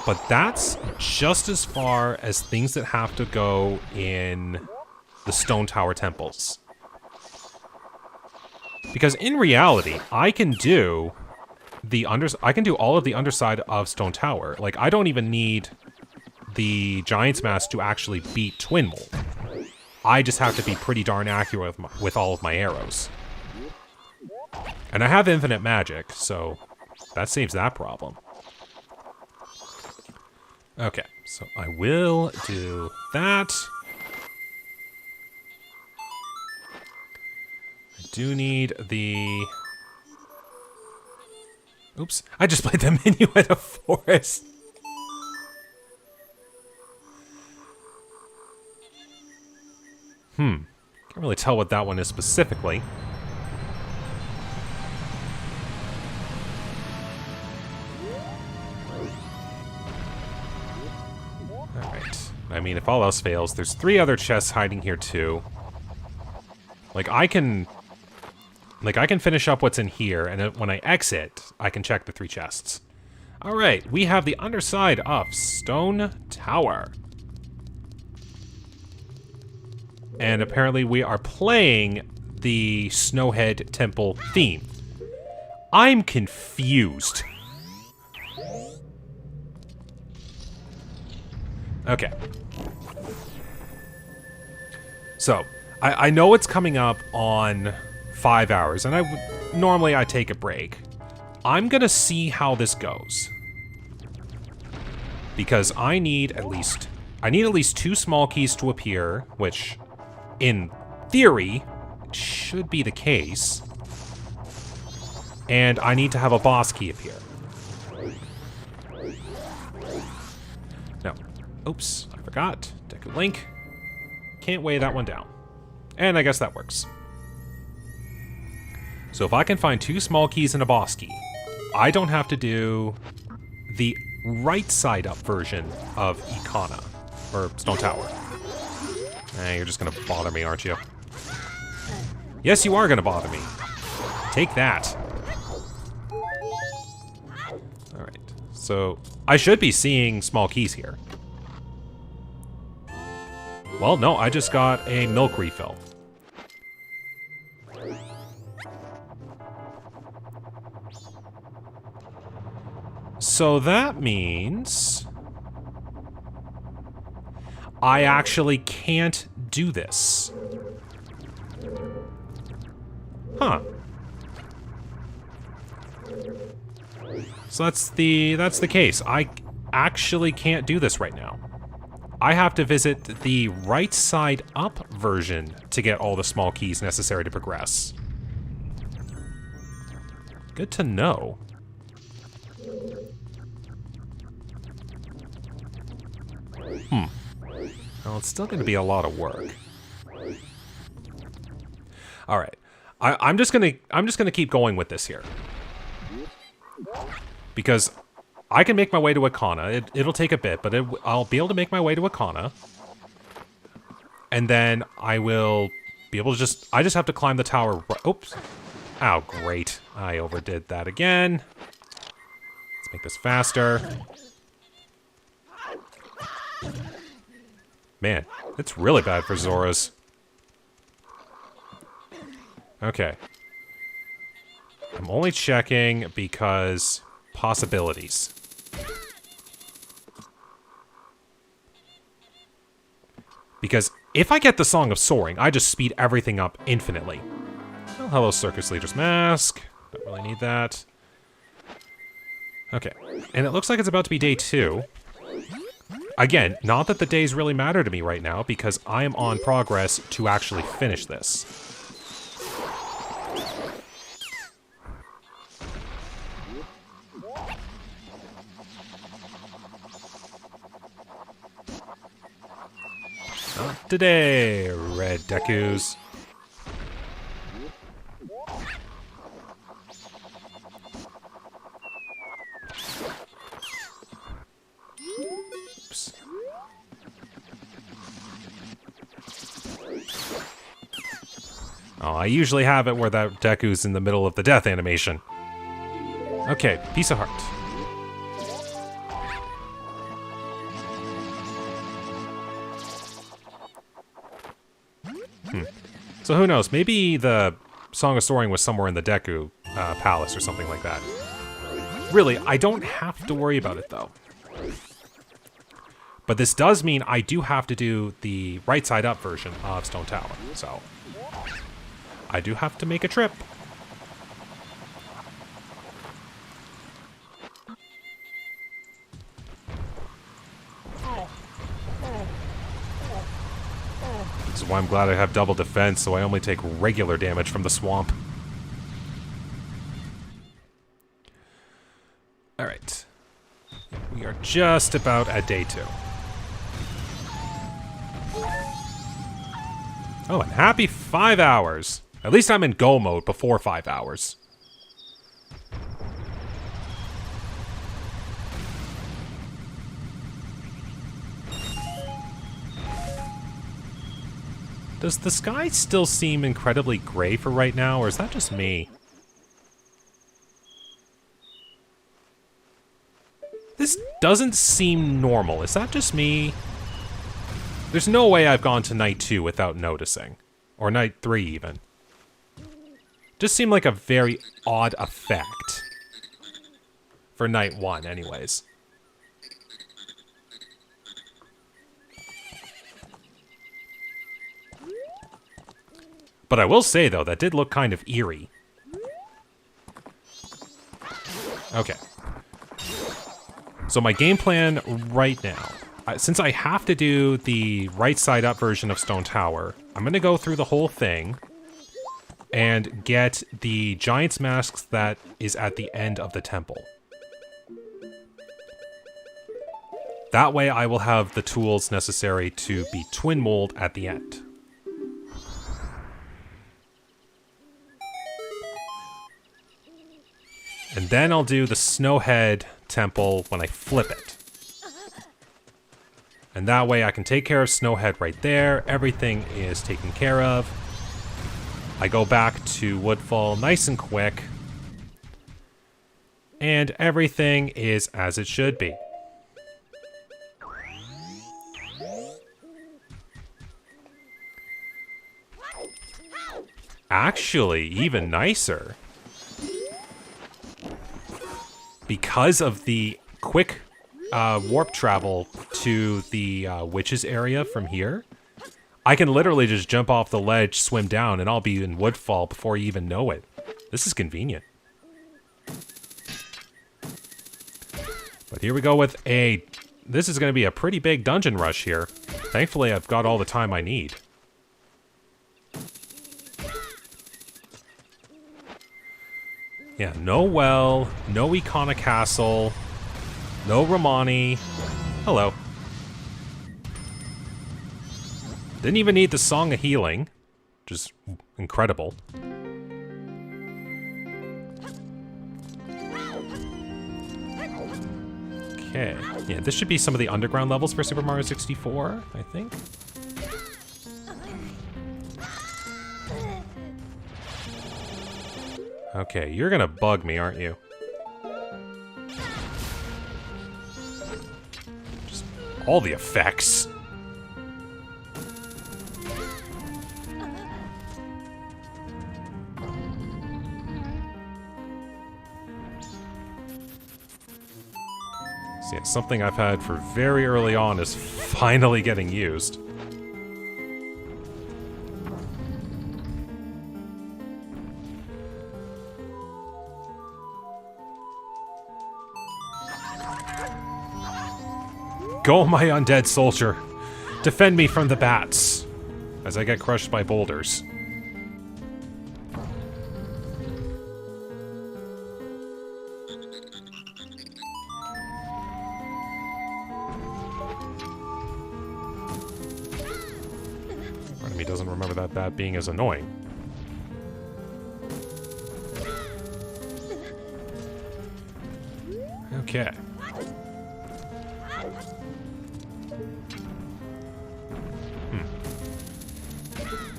[SPEAKER 1] But that's just as far as things that have to go in the Stone Tower temples. Because in reality, I can do all of the underside of Stone Tower. Like, I don't even need the Giant's Mask to actually beat Twin Mold. I just have to be pretty darn accurate with all of my arrows. And I have infinite magic, so that saves that problem. Okay, so I will do that. I do need the... Oops, I just played the Minuet of Forest. Can't really tell what that one is specifically. Alright. I mean, if all else fails, there's 3 other chests hiding here too. Like, I can finish up what's in here, and then when I exit, I can check the 3 chests. Alright, we have the underside of Stone Tower. And apparently we are playing the Snowhead Temple theme. I'm confused. Okay. So, I know it's coming up on 5 hours, and normally I take a break. I'm gonna see how this goes. Because I need at least 2 small keys to appear, which, in theory, should be the case. And I need to have a boss key appear. No. Oops, I forgot. Deku Link. Can't weigh that one down. And I guess that works. So if I can find 2 small keys and a boss key, I don't have to do the right side up version of Ikana, or Stone Tower. You're just gonna bother me, aren't you? Yes, you are gonna bother me. Take that. Alright, so I should be seeing small keys here. Well, no, I just got a milk refill. So that means I actually can't do this. Huh. So that's the case. I actually can't do this right now. I have to visit the right side up version to get all the small keys necessary to progress. Good to know. Well, it's still going to be a lot of work. All right, I'm just gonna keep going with this here because I can make my way to Ikana. It'll take a bit, but I'll be able to make my way to Ikana, and then I will be able to I just have to climb the tower. Oops! Oh, great! I overdid that again. Let's make this faster. Man, it's really bad for Zoras. Okay. I'm only checking because possibilities. Because if I get the Song of Soaring, I just speed everything up infinitely. Oh, hello, Circus Leader's Mask. Don't really need that. Okay. And it looks like it's about to be day 2. Again, not that the days really matter to me right now, because I am on progress to actually finish this. Not today, red Dekus. Oh, I usually have it where that Deku's in the middle of the death animation. Okay, piece of heart. So who knows, maybe the Song of Soaring was somewhere in the Deku palace or something like that. Really, I don't have to worry about it though. But this does mean I do have to do the right side up version of Stone Tower, so I do have to make a trip. This is why I'm glad I have double defense, so I only take regular damage from the swamp. Alright. We are just about at day 2. Oh, and happy 5 hours. At least I'm in go mode before 5 hours. Does the sky still seem incredibly gray for right now, or is that just me? This doesn't seem normal. Is that just me? There's no way I've gone to night 2 without noticing. Or night 3 even. Just seemed like a very odd effect. For night 1 anyways. But I will say though, that did look kind of eerie. Okay. So my game plan right now, since I have to do the right side up version of Stone Tower, I'm going to go through the whole thing and get the Giant's Masks that is at the end of the temple. That way I will have the tools necessary to be twin mold at the end. And then I'll do the Snowhead Temple when I flip it. And that way I can take care of Snowhead right there. Everything is taken care of. I go back to Woodfall nice and quick. And everything is as it should be. Actually, even nicer. Because of the quick warp travel to the witches area from here, I can literally just jump off the ledge, swim down, and I'll be in Woodfall before you even know it. This is convenient. But here we go with a... This is going to be a pretty big dungeon rush here. Thankfully, I've got all the time I need. Yeah, no well, no Icona Castle, no Romani. Hello. Didn't even need the Song of Healing, which is incredible. Okay, yeah, this should be some of the underground levels for Super Mario 64, I think. Okay, you're gonna bug me, aren't you? Just all the effects. See, it's something I've had for very early on is finally getting used. Go, my undead soldier! Defend me from the bats, as I get crushed by boulders. Part of me doesn't remember that bat being as annoying. Okay.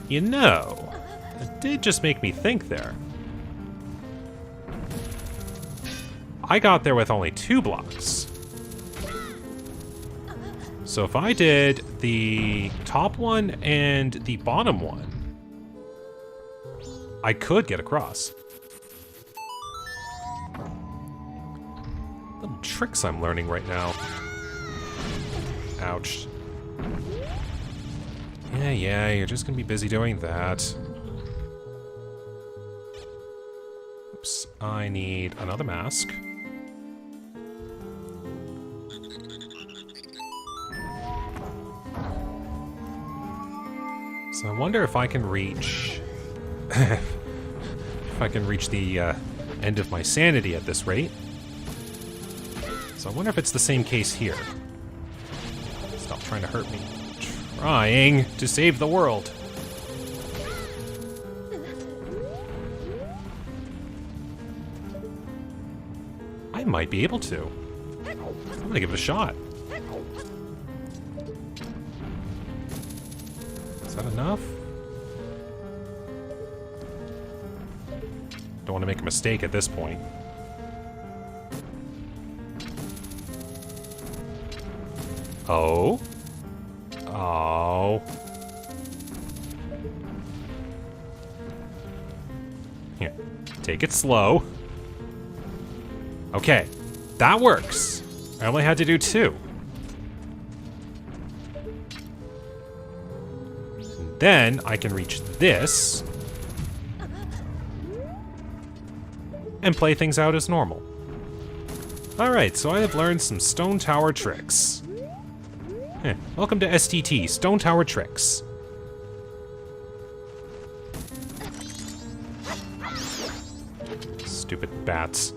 [SPEAKER 1] You know, it did just make me think there. I got there with only 2 blocks. So if I did the top one and the bottom one, I could get across. Little tricks I'm learning right now. Ouch. Yeah, you're just gonna be busy doing that. Oops, I need another mask. So I wonder if I can reach... if I can reach the end of my sanity at this rate. So I wonder if it's the same case here. Stop trying to hurt me. Trying to save the world. I might be able to. I'm gonna give it a shot. Is that enough? Don't want to make a mistake at this point. Oh? Oh. Here, take it slow. Okay, that works. I only had to do 2. And then I can reach this and play things out as normal. Alright, so I have learned some Stone Tower tricks. Welcome to STT, Stone Tower Tricks. Stupid bats.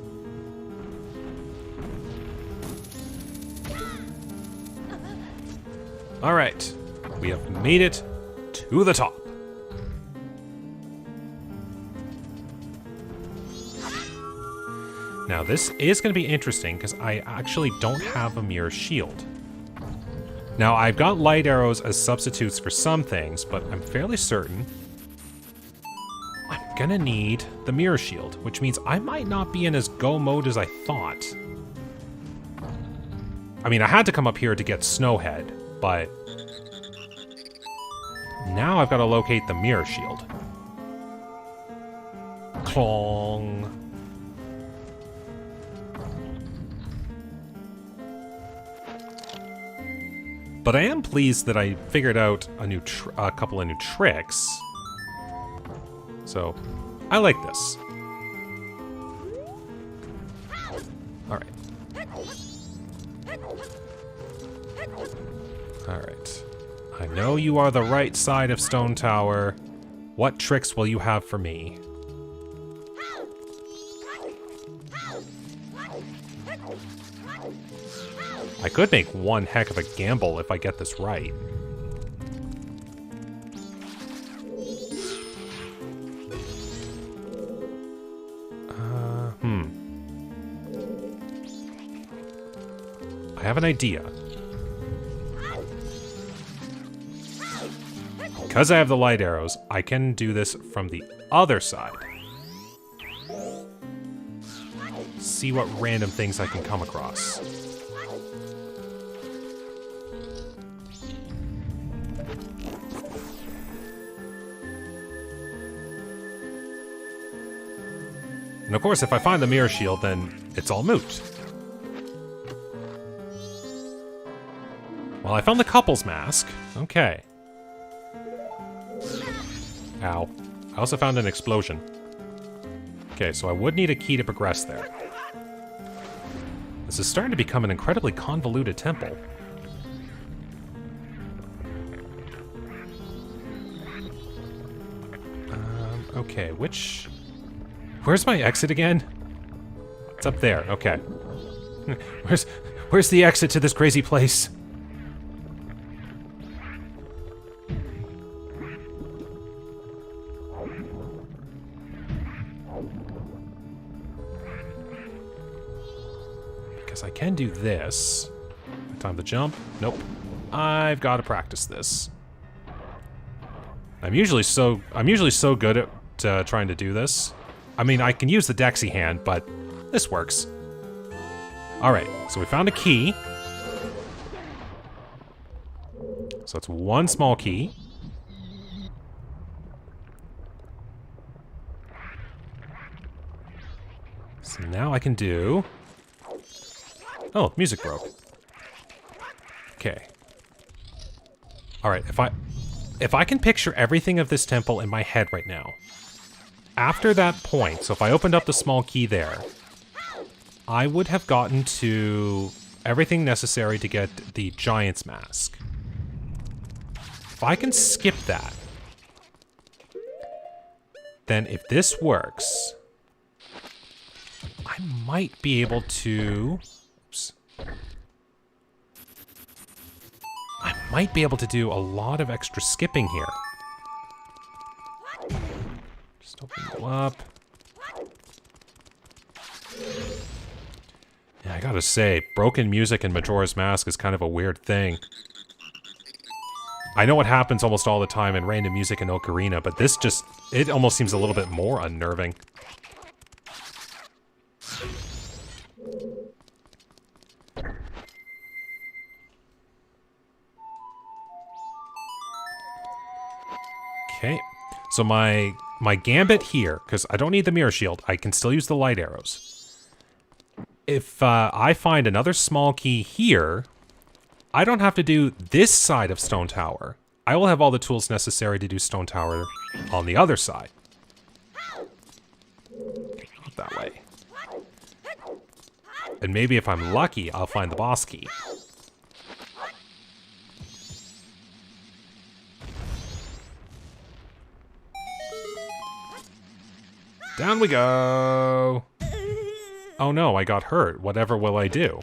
[SPEAKER 1] Alright, we have made it to the top. Now, this is going to be interesting because I actually don't have a mirror shield. Now, I've got light arrows as substitutes for some things, but I'm fairly certain I'm going to need the mirror shield, which means I might not be in as go mode as I thought. I mean, I had to come up here to get Snowhead, but now I've got to locate the mirror shield. Clong. But I am pleased that I figured out a couple of new tricks. So, I like this. Alright. Alright. I know you are the right side of Stone Tower. What tricks will you have for me? I could make one heck of a gamble if I get this right. I have an idea. Because I have the light arrows, I can do this from the other side. See what random things I can come across. And of course, if I find the mirror shield, then it's all moot. Well, I found the couple's mask. Okay. Ow. I also found an explosion. Okay, so I would need a key to progress there. This is starting to become an incredibly convoluted temple. Okay, where's my exit again? It's up there, okay. Where's the exit to this crazy place? Because I can do this. Time to jump. Nope. I've got to practice this. I'm usually so good at trying to do this. I mean, I can use the Dexy hand, but this works. Alright, so we found a key. So it's one small key. So now I can do... Oh, music broke. Okay. Alright, if I can picture everything of this temple in my head right now, after that point, so if I opened up the small key there, I would have gotten to everything necessary to get the Giant's Mask. If I can skip that, then if this works, I might be able to... Oops. I might be able to do a lot of extra skipping here. Just open you up. Yeah, I gotta say, broken music in Majora's Mask is kind of a weird thing. I know it happens almost all the time in random music in Ocarina, but this just, it almost seems a little bit more unnerving. Okay, so my gambit here, because I don't need the mirror shield, I can still use the light arrows. If I find another small key here, I don't have to do this side of Stone Tower. I will have all the tools necessary to do Stone Tower on the other side. Not that way. And maybe if I'm lucky, I'll find the boss key. Down we go! Oh no, I got hurt. Whatever will I do?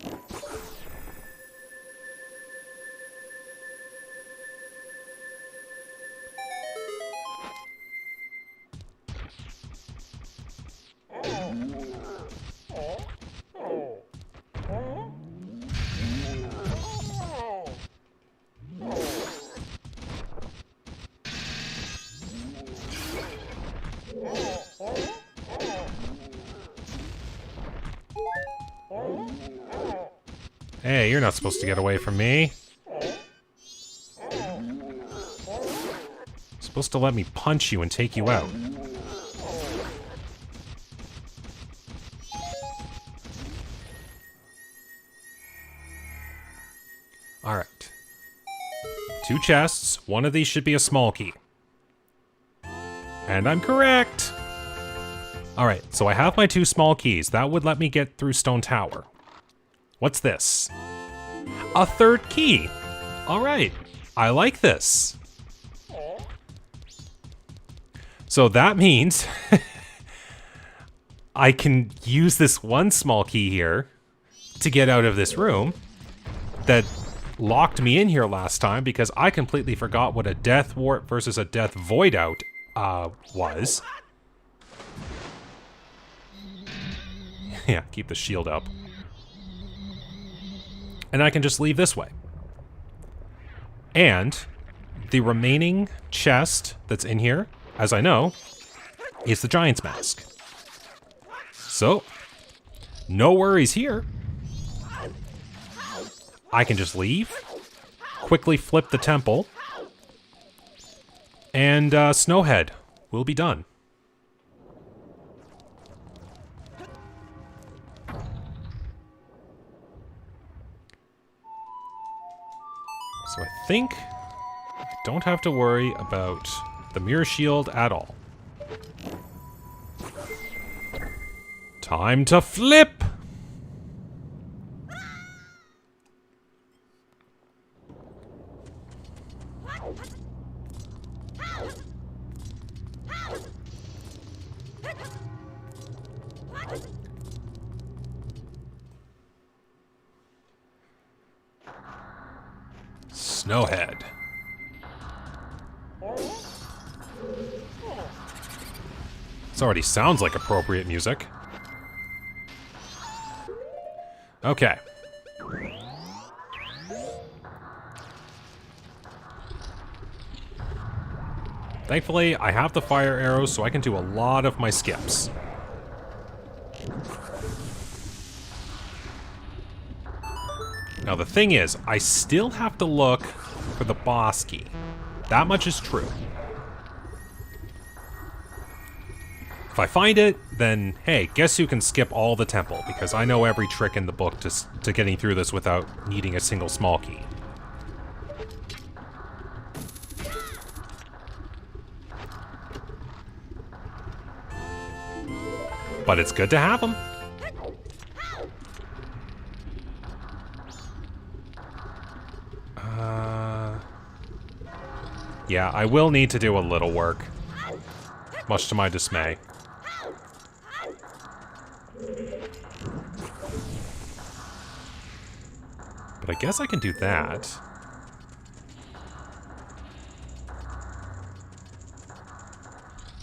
[SPEAKER 1] Hey, you're not supposed to get away from me. Supposed to let me punch you and take you out. Alright. 2 chests. One of these should be a small key. And I'm correct! Alright, so I have my 2 small keys. That would let me get through Stone Tower. What's this? A 3rd key! Alright, I like this. So that means I can use this 1 small key here to get out of this room that locked me in here last time because I completely forgot what a Death Warp versus a Death Void Out was. Yeah, keep the shield up. And I can just leave this way. And the remaining chest that's in here, as I know, is the Giant's Mask. So, no worries here. I can just leave, quickly flip the temple, and Snowhead will be done. So I think I don't have to worry about the mirror shield at all. Time to flip! Snowhead. This already sounds like appropriate music. Okay. Thankfully, I have the fire arrows, so I can do a lot of my skips. Now the thing is, I still have to look for the boss key. That much is true. If I find it, then hey, guess who can skip all the temple? Because I know every trick in the book to getting through this without needing a single small key. But it's good to have them. Yeah, I will need to do a little work. Much to my dismay. But I guess I can do that.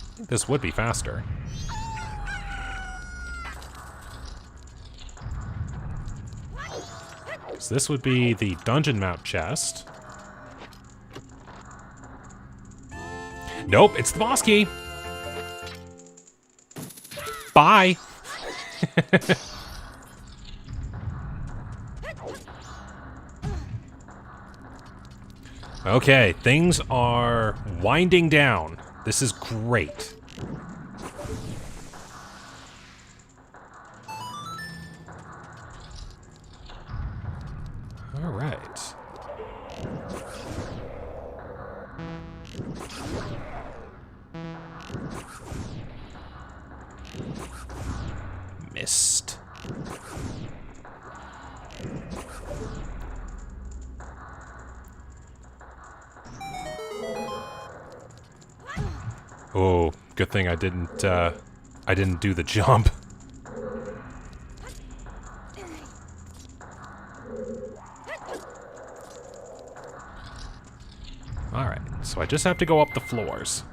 [SPEAKER 1] I think this would be faster. So this would be the dungeon map chest. Nope, it's the boss key. Bye. Okay, things are winding down. This is great. All right. Missed. Oh, good thing I didn't do the jump. Alright, so I just have to go up the floors.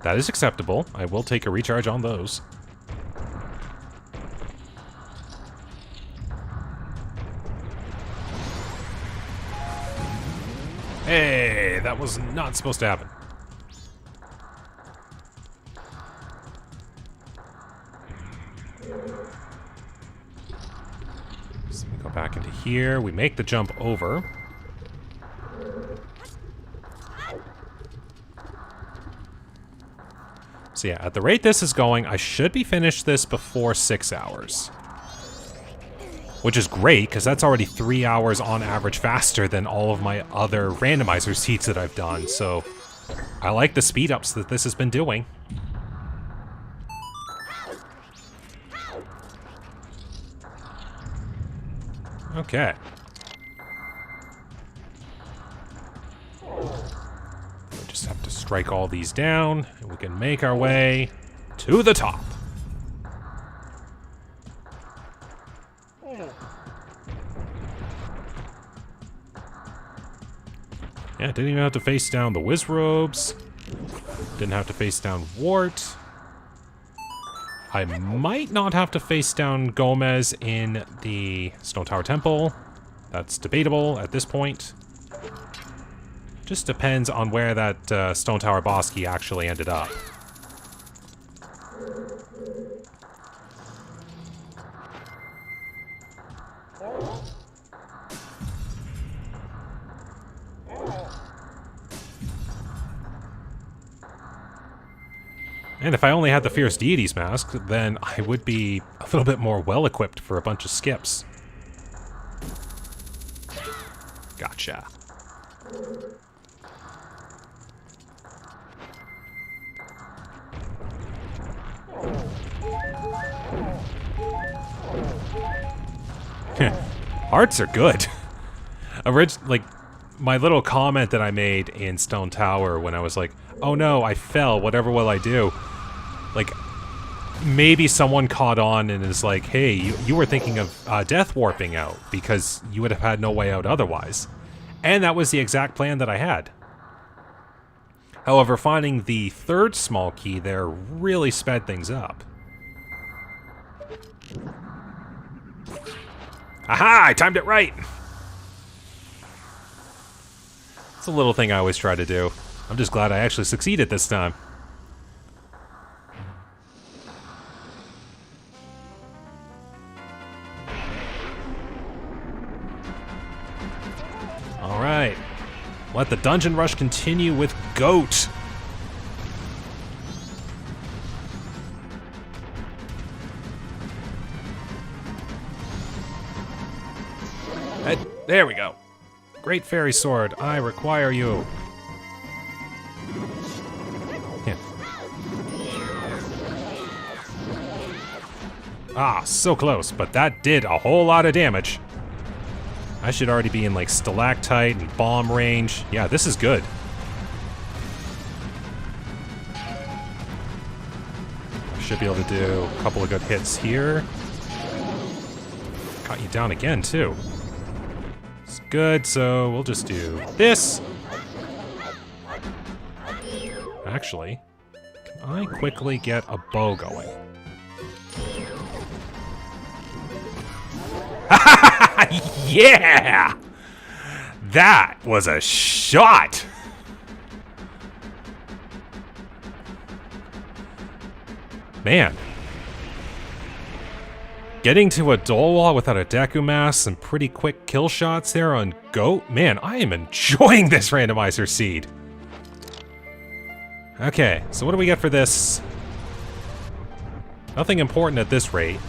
[SPEAKER 1] That is acceptable. I will take a recharge on those. Okay, that was not supposed to happen. So we go back into here. We make the jump over. So yeah, at the rate this is going, I should be finished this before 6 hours. Which is great, because that's already 3 hours on average faster than all of my other randomizer seeds that I've done, so I like the speed ups that this has been doing. Okay. We just have to strike all these down, and we can make our way to the top. Yeah, didn't even have to face down the Wizrobes. Didn't have to face down Wart. I might not have to face down Gomez in the Stone Tower Temple. That's debatable at this point. Just depends on where that Stone Tower boss key actually ended up. And if I only had the Fierce Deities mask, then I would be a little bit more well-equipped for a bunch of skips. Gotcha. Hearts are good. Like, my little comment that I made in Stone Tower when I was like, oh no, I fell, whatever will I do? Like, maybe someone caught on and is like, hey, you were thinking of death warping out, because you would have had no way out otherwise. And that was the exact plan that I had. However, finding the third small key there really sped things up. Aha! I timed it right! It's a little thing I always try to do. I'm just glad I actually succeeded this time. Alright. Let the dungeon rush continue with Goat. There we go. Great Fairy Sword, I require you. Ah, so close, but that did a whole lot of damage. I should already be in, like, stalactite and bomb range. Yeah, this is good. I should be able to do a couple of good hits here. Got you down again, too. It's good, so we'll just do this. Actually, can I quickly get a bow going? Yeah! That was a shot! Man. Getting to a dual wall without a Deku mask, some pretty quick kill shots there on Goat. Man, I am enjoying this randomizer seed. Okay, so what do we get for this? Nothing important at this rate.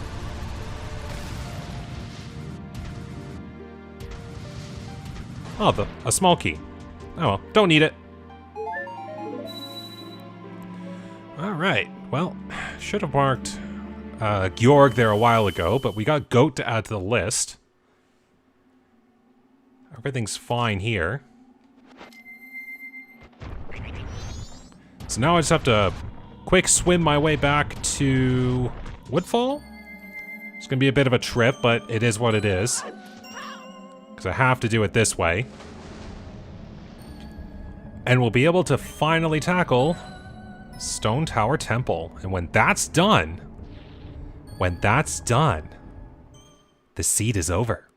[SPEAKER 1] Oh, a small key. Oh well, don't need it. Alright, well, should have marked Georg there a while ago, but we got Goat to add to the list. Everything's fine here. So now I just have to quick swim my way back to Woodfall. It's gonna be a bit of a trip, but it is what it is. Because I have to do it this way. And we'll be able to finally tackle Stone Tower Temple. And when that's done, the seed is over.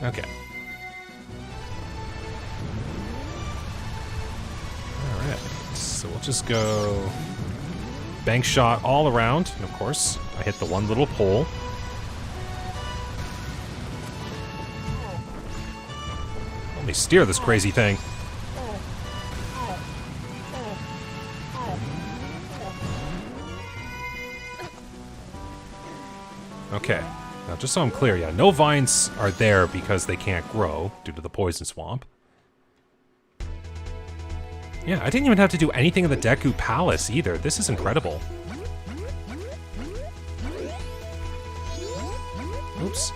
[SPEAKER 1] Okay. So we'll just go bank shot all around. And of course, I hit the one little pole. Let me steer this crazy thing. Okay. Now, just so I'm clear, yeah, no vines are there because they can't grow due to the poison swamp. Yeah, I didn't even have to do anything in the Deku Palace either. This is incredible. Oops.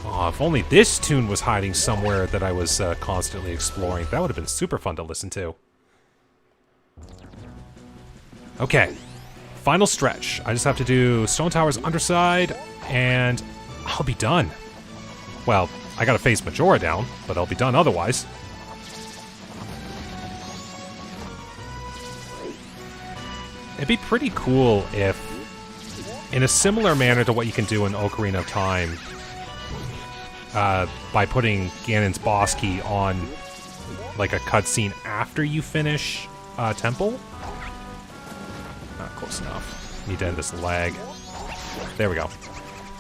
[SPEAKER 1] Oh, if only this tune was hiding somewhere that I was constantly exploring. That would have been super fun to listen to. Okay. Final stretch. I just have to do Stone Tower's Underside, and I'll be done. Well, I gotta face Majora down, but I'll be done otherwise. It'd be pretty cool if, in a similar manner to what you can do in Ocarina of Time, by putting Ganon's boss key on, like, a cutscene after you finish Temple. Not close enough. Need to end this lag. There we go.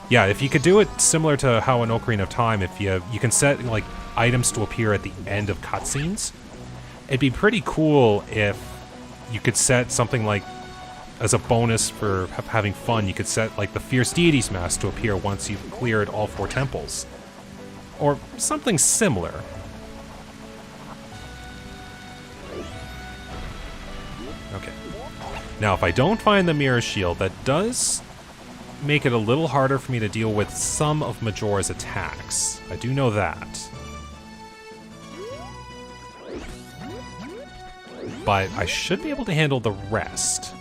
[SPEAKER 1] Yeah, if you could do it similar to how in Ocarina of Time, if you can set, like, items to appear at the end of cutscenes, it'd be pretty cool if you could set something like, as a bonus for having fun, you could set, like, the Fierce Deities mask to appear once you've cleared all 4 temples. Or something similar. Okay. Now, if I don't find the Mirror Shield, that does make it a little harder for me to deal with some of Majora's attacks. I do know that. But I should be able to handle the rest.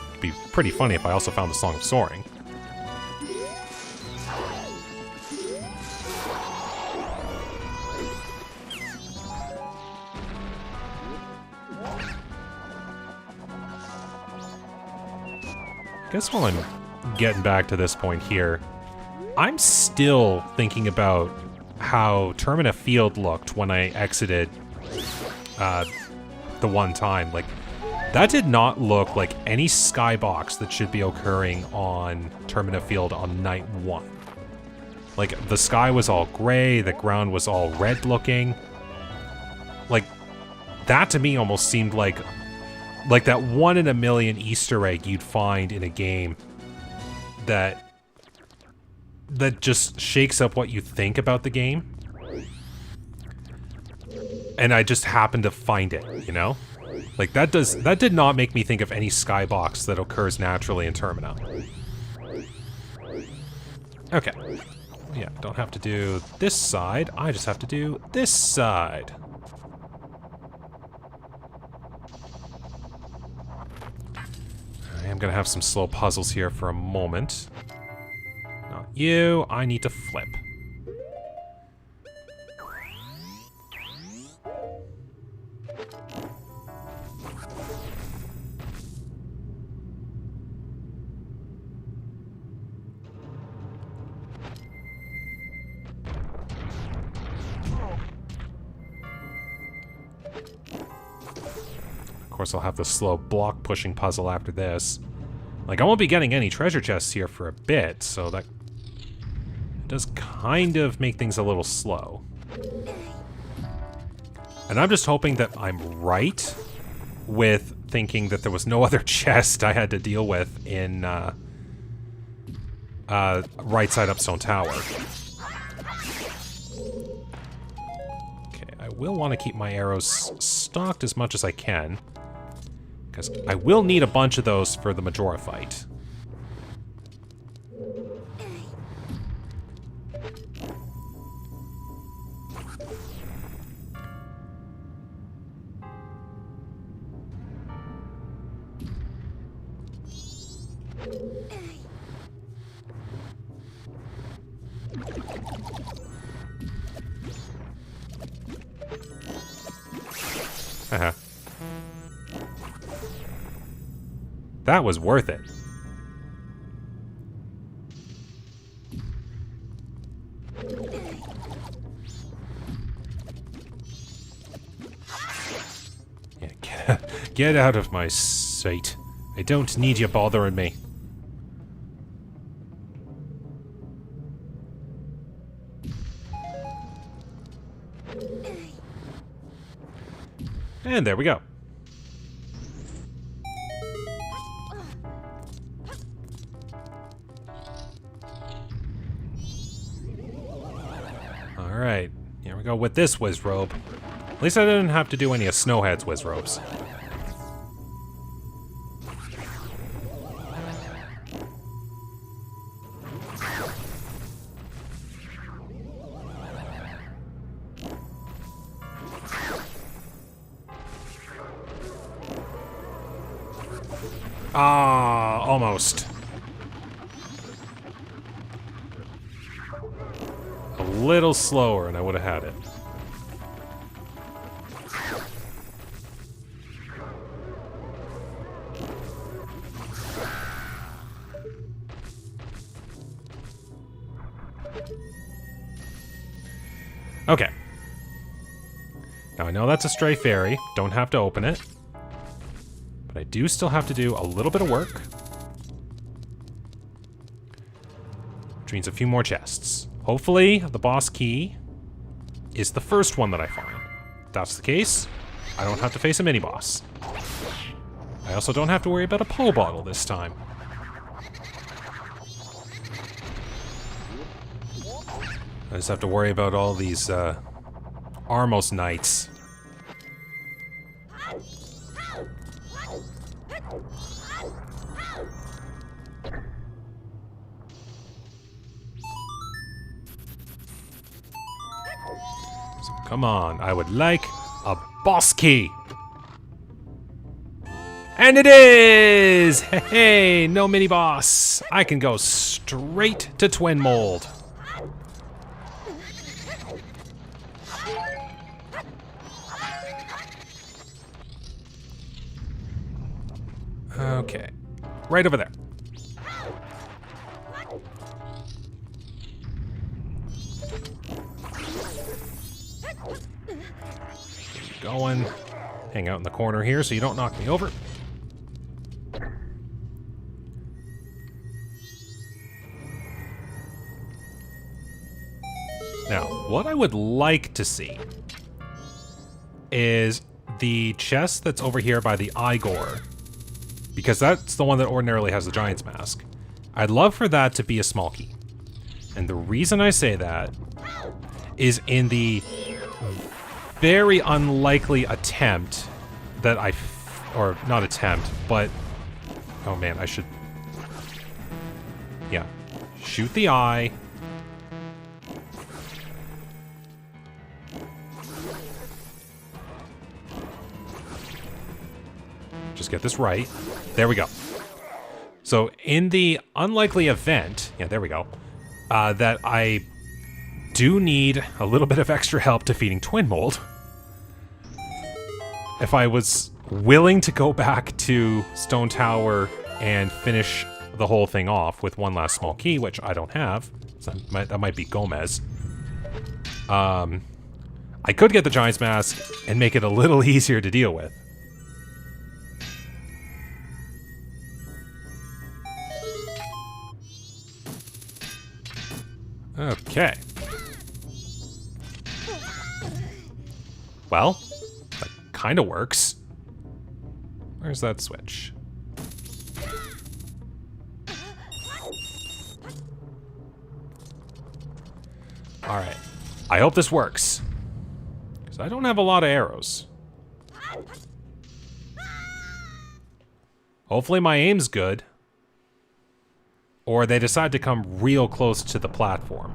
[SPEAKER 1] It'd be pretty funny if I also found the Song of Soaring. I guess while I'm getting back to this point here, I'm still thinking about how Termina Field looked when I exited the one time. Like, that did not look like any skybox that should be occurring on Termina Field on night 1. Like, the sky was all gray, the ground was all red looking. Like, that to me almost seemed like that 1 in a million Easter egg you'd find in a game that just shakes up what you think about the game. And I just happened to find it, you know? Like, that did not make me think of any skybox that occurs naturally in Termina. Okay. Yeah, don't have to do this side, I just have to do this side. I'm gonna have some slow puzzles here for a moment. Not you, I need to flip. Of course, I'll have the slow block pushing puzzle after this. Like, I won't be getting any treasure chests here for a bit, so that does kind of make things a little slow. And I'm just hoping that I'm right with thinking that there was no other chest I had to deal with in right side up Stone Tower. Okay, I will want to keep my arrows stocked as much as I can, because I will need a bunch of those for the Majora fight. Haha. That was worth it. Yeah, get out of my sight. I don't need you bothering me. And there we go. Alright, here we go with this whiz robe. At least I didn't have to do any of Snowhead's whiz robes. Ah, almost. A little slower and I would have had it. Okay. Now I know that's a stray fairy. Don't have to open it. But I do still have to do a little bit of work. Which means a few more chests. Hopefully, the boss key is the first one that I find. If that's the case, I don't have to face a mini-boss. I also don't have to worry about a Po bottle this time. I just have to worry about all these, Armos Knights. So come on, I would like a boss key. And it is! Hey, no mini-boss. I can go straight to Twin Mold. Okay, right over there. Keep going. Hang out in the corner here so you don't knock me over. Now, what I would like to see is the chest that's over here by the Igor. Because that's the one that ordinarily has the Giant's Mask. I'd love for that to be a small key. And the reason I say that is in the very unlikely attempt that or not attempt, but, oh man, I should, yeah, shoot the eye. Just get this right. There we go. So in the unlikely event, yeah, there we go, that I do need a little bit of extra help defeating Twin Mold, if I was willing to go back to Stone Tower and finish the whole thing off with one last small key, which I don't have, so that might be Gomez. I could get the Giant's Mask and make it a little easier to deal with. Okay. Well, that kind of works. Where's that switch? Alright. I hope this works. Because I don't have a lot of arrows. Hopefully my aim's good. Or they decide to come real close to the platform.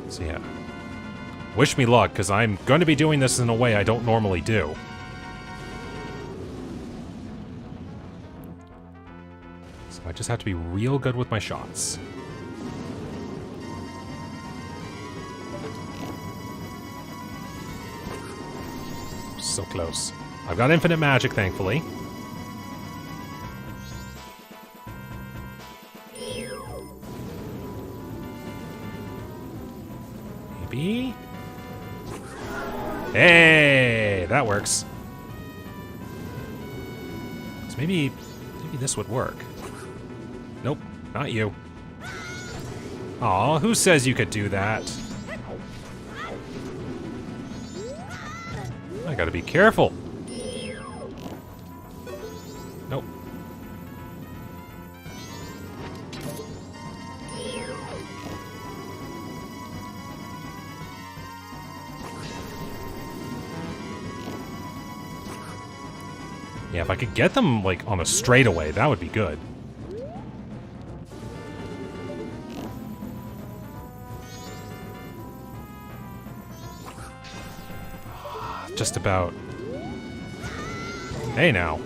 [SPEAKER 1] So yeah. Wish me luck, because I'm going to be doing this in a way I don't normally do. So I just have to be real good with my shots. So close. I've got infinite magic, thankfully. Maybe? Hey, that works. So maybe this would work. Nope, not you. Aw, who says you could do that? I gotta be careful. Nope. Yeah, if I could get them, like, on a straightaway, that would be good. Just about. Hey, now.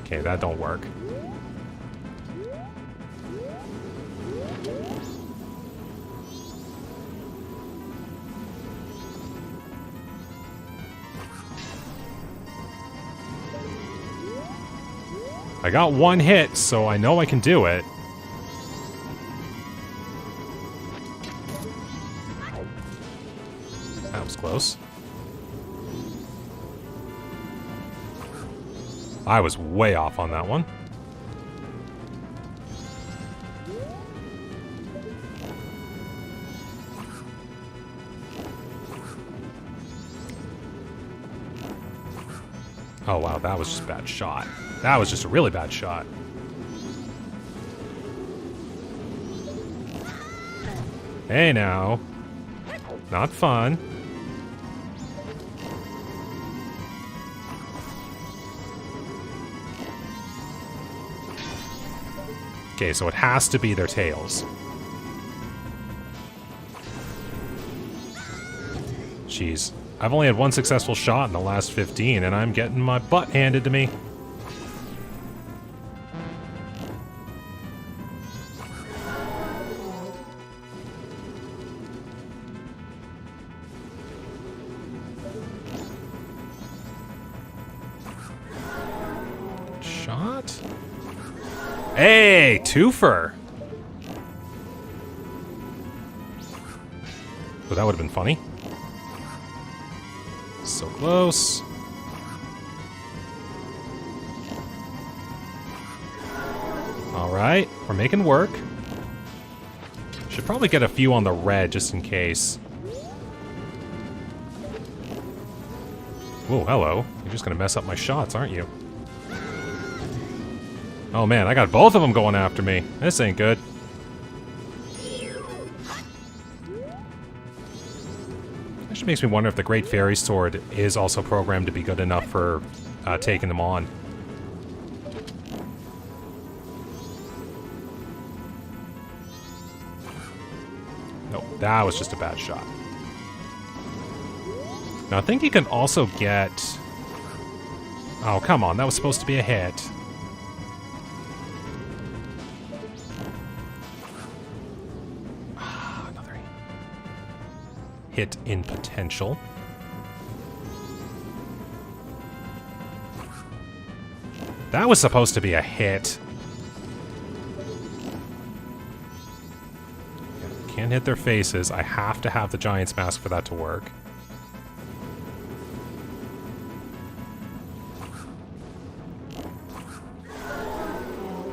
[SPEAKER 1] Okay, that don't work. I got one hit, so I know I can do it. That was close. I was way off on that one. Oh wow, that was just a bad shot. That was just a really bad shot. Hey now. Not fun. Okay, so it has to be their tails. Jeez. I've only had one successful shot in the last 15, and I'm getting my butt handed to me. Shot? Hey, twofer! Oh, that would have been funny. So close. Alright, we're making work. Should probably get a few on the red just in case. Oh, hello. You're just gonna mess up my shots, aren't you? Oh man, I got both of them going after me. This ain't good. Actually makes me wonder if the Great Fairy Sword is also programmed to be good enough for taking them on. Nope, that was just a bad shot. Now I think you can also get... Oh, come on, that was supposed to be a hit. Hit in potential. That was supposed to be a hit. Can't hit their faces. I have to have the Giant's Mask for that to work.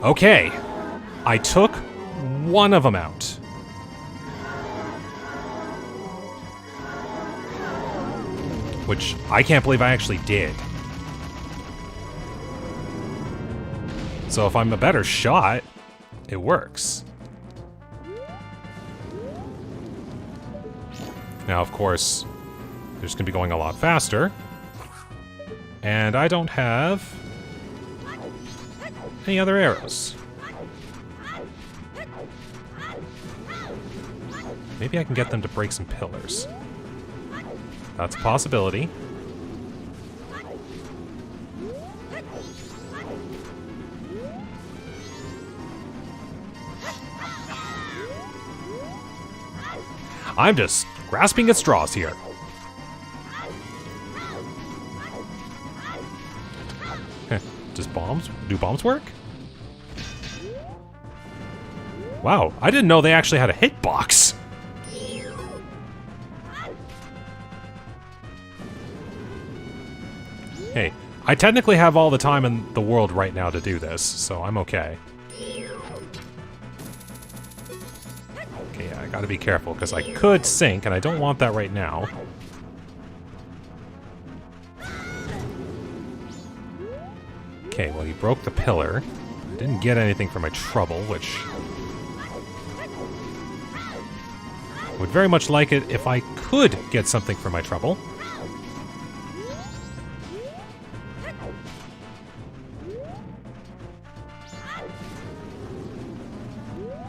[SPEAKER 1] Okay. I took one of them out. Which I can't believe I actually did. So if I'm a better shot, it works. Now, of course, they're just going to be going a lot faster. And I don't have any other arrows. Maybe I can get them to break some pillars. That's a possibility. I'm just grasping at straws here. Do bombs work? Wow, I didn't know they actually had a hitbox. Hey, I technically have all the time in the world right now to do this, so I'm okay. Okay, yeah, I gotta be careful, because I could sink, and I don't want that right now. Okay, well, you broke the pillar. I didn't get anything for my trouble, which... would very much like it if I could get something for my trouble.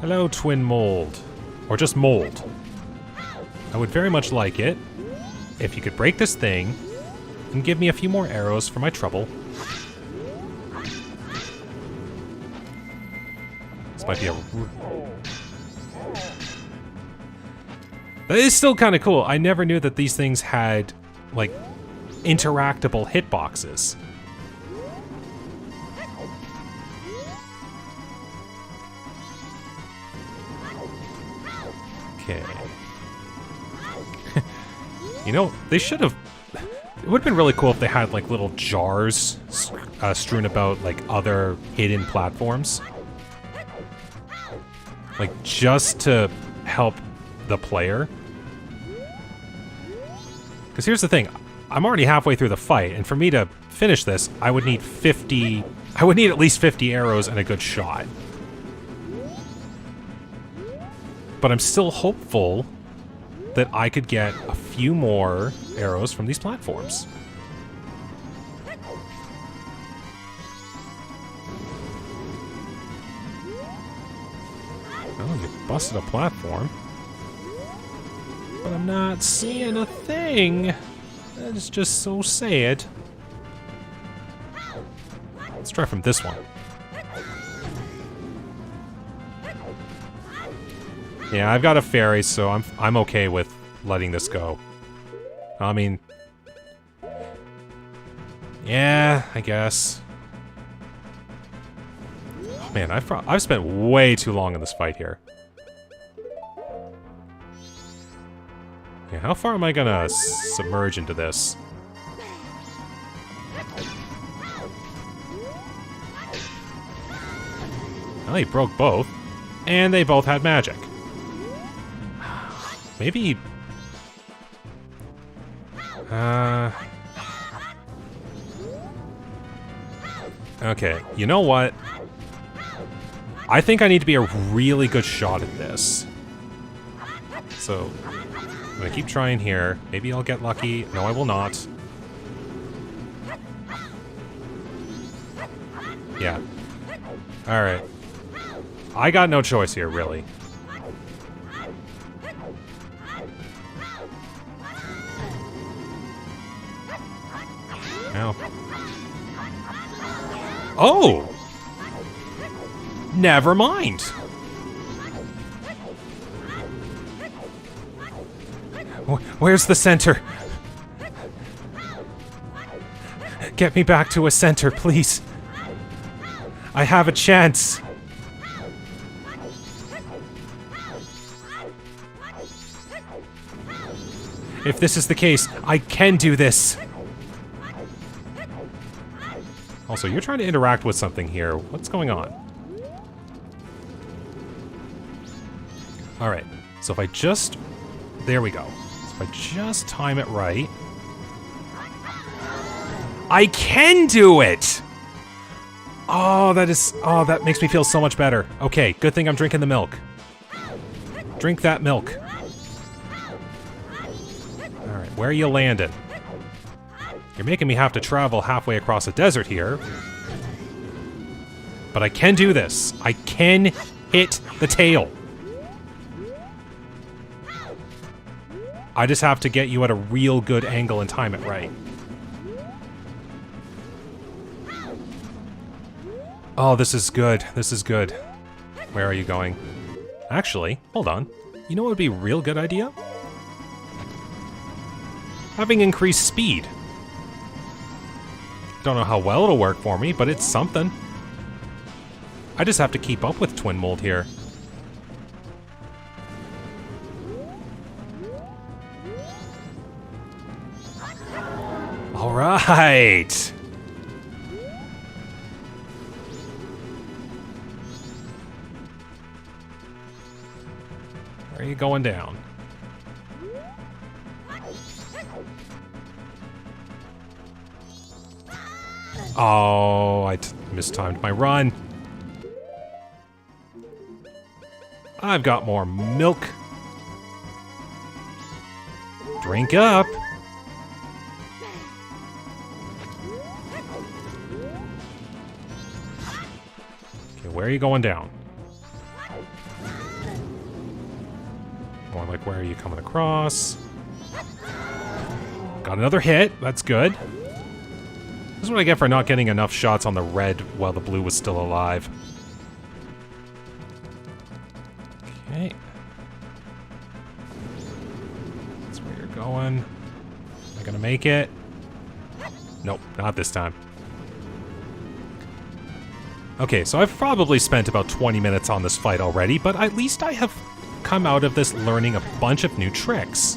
[SPEAKER 1] Hello, twin mold. Or just mold. I would very much like it if you could break this thing and give me a few more arrows for my trouble. This might be a... That is still kind of cool. I never knew that these things had, like, interactable hitboxes. Okay. You know, they should have... It would have been really cool if they had, like, little jars strewn about, like, other hidden platforms. Like, just to help the player. Because here's the thing. I'm already halfway through the fight, and for me to finish this, I would need 50... I would need at least 50 arrows and a good shot. But I'm still hopeful that I could get a few more arrows from these platforms. Oh, you busted a platform. But I'm not seeing a thing. That's just so sad. Let's try from this one. Yeah, I've got a fairy, so I'm okay with letting this go. I mean... yeah, I guess. Oh, man, I've spent way too long in this fight here. Yeah, how far am I gonna submerge into this? Well, he broke both, and they both had magic. Maybe... okay, you know what? I think I need to be a really good shot at this. So, I'm gonna keep trying here. Maybe I'll get lucky. No, I will not. Yeah. Alright. I got no choice here, really. Ow. Oh! Never mind! Where's the center? Get me back to a center, please. I have a chance. If this is the case, I can do this. Also, you're trying to interact with something here. What's going on? Alright, so if I just... there we go. So if I just time it right... I can do it! Oh, that is... oh, that makes me feel so much better. Okay, good thing I'm drinking the milk. Drink that milk. Alright, where are you landing? You're making me have to travel halfway across a desert here. But I can do this. I can hit the tail. I just have to get you at a real good angle and time it right. Oh, this is good. This is good. Where are you going? Actually, hold on. You know what would be a real good idea? Having increased speed. Don't know how well it'll work for me, but it's something. I just have to keep up with Twin Mold here. right. Where are you going down? Oh, I mistimed my run. I've got more milk. Drink up. Okay, where are you going down? More like, where are you coming across? Got another hit. That's good. This is what I get for not getting enough shots on the red while the blue was still alive. Okay. That's where you're going. Am I gonna make it? Nope, not this time. Okay, so I've probably spent about 20 minutes on this fight already, but at least I have come out of this learning a bunch of new tricks.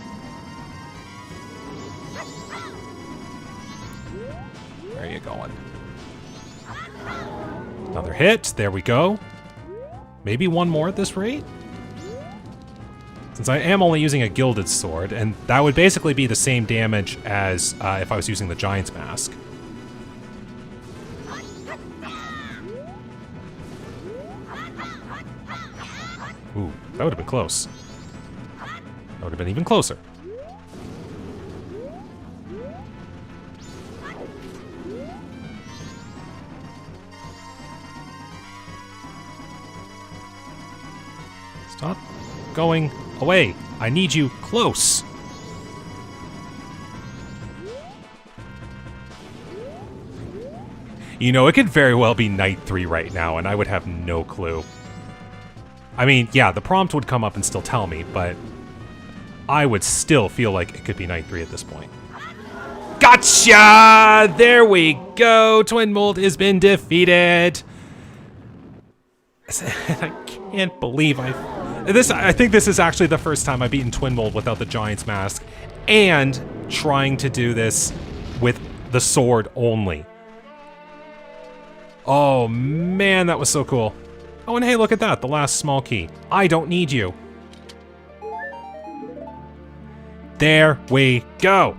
[SPEAKER 1] Where are you going? Another hit. There we go. Maybe one more at this rate? Since I am only using a gilded sword, and that would basically be the same damage as if I was using the Giant's Mask. Ooh, that would have been close. That would have been even closer. Stop going away. I need you close. You know, it could very well be night 3 right now, and I would have no clue. I mean, yeah, the prompt would come up and still tell me, but I would still feel like it could be night 3 at this point. Gotcha! There we go! Twin Mold has been defeated! I can't believe I think this is actually the first time I've beaten Twin Mold without the Giant's Mask, and trying to do this with the sword only. Oh man, that was so cool. Oh, and hey, look at that, the last small key. I don't need you. There we go.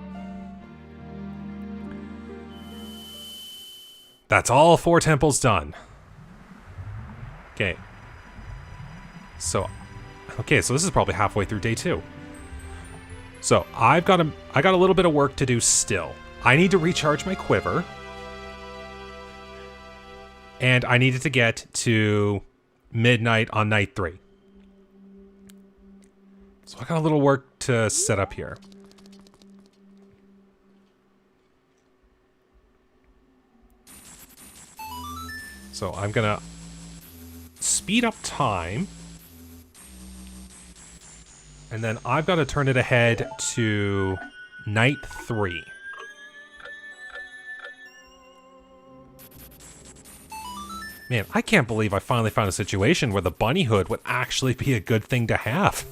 [SPEAKER 1] That's all 4 temples done. Okay. So this is probably halfway through day 2. So I got a little bit of work to do still. I need to recharge my quiver. And I needed to get to midnight on night 3. So I got a little work to set up here. So I'm gonna speed up time. And then I've got to turn it ahead to night 3. Man, I can't believe I finally found a situation where the bunny hood would actually be a good thing to have.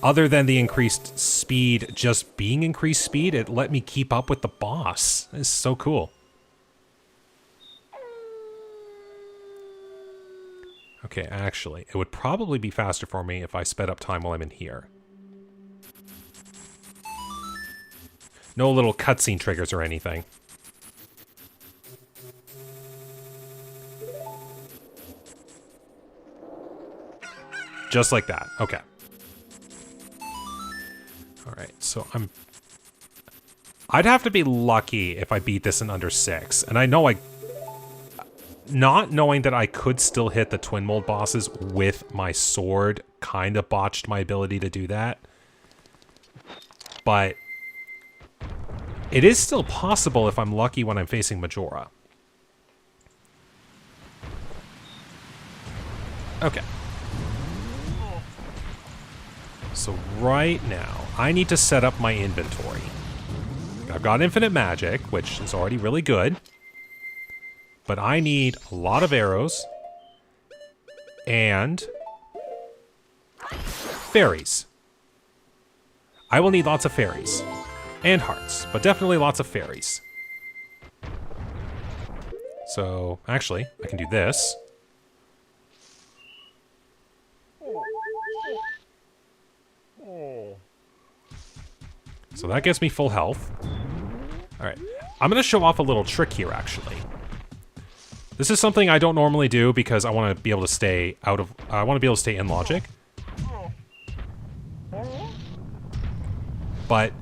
[SPEAKER 1] Other than the increased speed, just being increased speed, it let me keep up with the boss. It's so cool. Okay, actually, it would probably be faster for me if I sped up time while I'm in here. No little cutscene triggers or anything. Just like that. Okay. Alright, so I'd have to be lucky if I beat this in under 6. And I know not knowing that I could still hit the Twin Mold bosses with my sword kind of botched my ability to do that. But it is still possible if I'm lucky when I'm facing Majora. Okay. So right now, I need to set up my inventory. I've got infinite magic, which is already really good. But I need a lot of arrows. And fairies. I will need lots of fairies. And hearts, but definitely lots of fairies. So, actually, I can do this. So that gets me full health. Alright. I'm going to show off a little trick here, actually. This is something I don't normally do because I want to be able to stay out of... I want to be able to stay in logic. But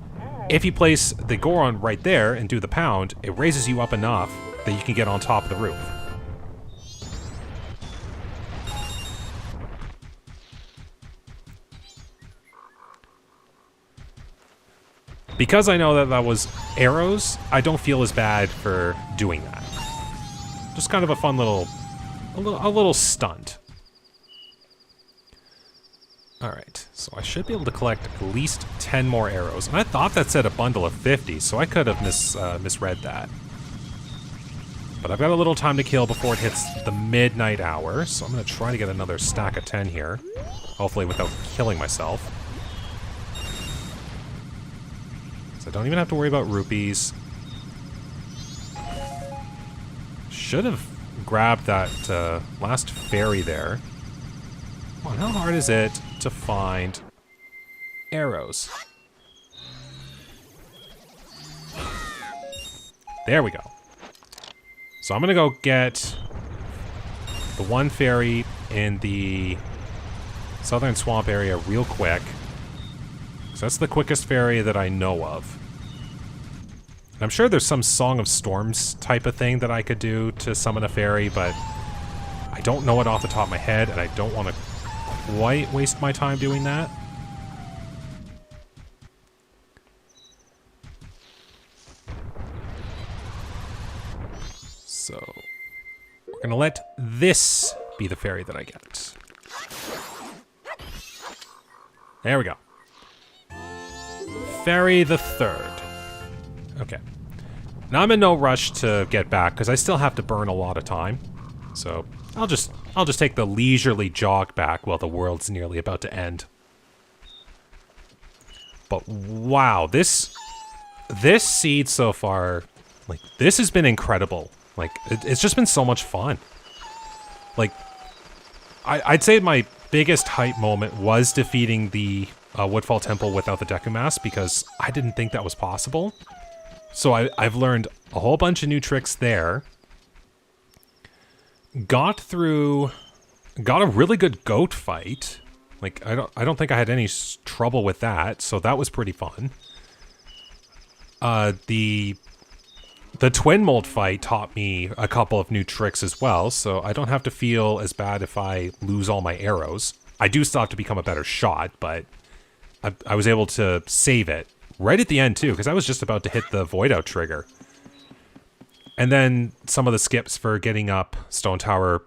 [SPEAKER 1] if you place the Goron right there and do the pound, it raises you up enough that you can get on top of the roof. Because I know that that was arrows, I don't feel as bad for doing that. Just kind of a fun little, a little stunt. Alright, so I should be able to collect at least 10 more arrows. And I thought that said a bundle of 50, so I could have misread that. But I've got a little time to kill before it hits the midnight hour, so I'm going to try to get another stack of 10 here. Hopefully without killing myself. So I don't even have to worry about rupees. Should have grabbed that last fairy there. Come on, how hard is it to find arrows? There we go. So I'm gonna go get the one fairy in the southern swamp area real quick. So that's the quickest fairy that I know of. And I'm sure there's some Song of Storms type of thing that I could do to summon a fairy, but I don't know it off the top of my head, and I don't want to quite waste my time doing that. So, we're going to let this be the fairy that I get. There we go. Fairy the Third. Okay. Now I'm in no rush to get back, because I still have to burn a lot of time. So, I'll just take the leisurely jog back while the world's nearly about to end. But wow, this seed so far, like, this has been incredible. Like, it's just been so much fun. Like, I'd say my biggest hype moment was defeating the Woodfall Temple without the Deku mask, because I didn't think that was possible. So I've learned a whole bunch of new tricks there. Got a really good goat fight. Like, I don't think I had any trouble with that, so that was pretty fun. The twin mold fight taught me a couple of new tricks as well, so I don't have to feel as bad if I lose all my arrows. I do still have to become a better shot, but I was able to save it right at the end too, because I was just about to hit the void out trigger. And then some of the skips for getting up Stone Tower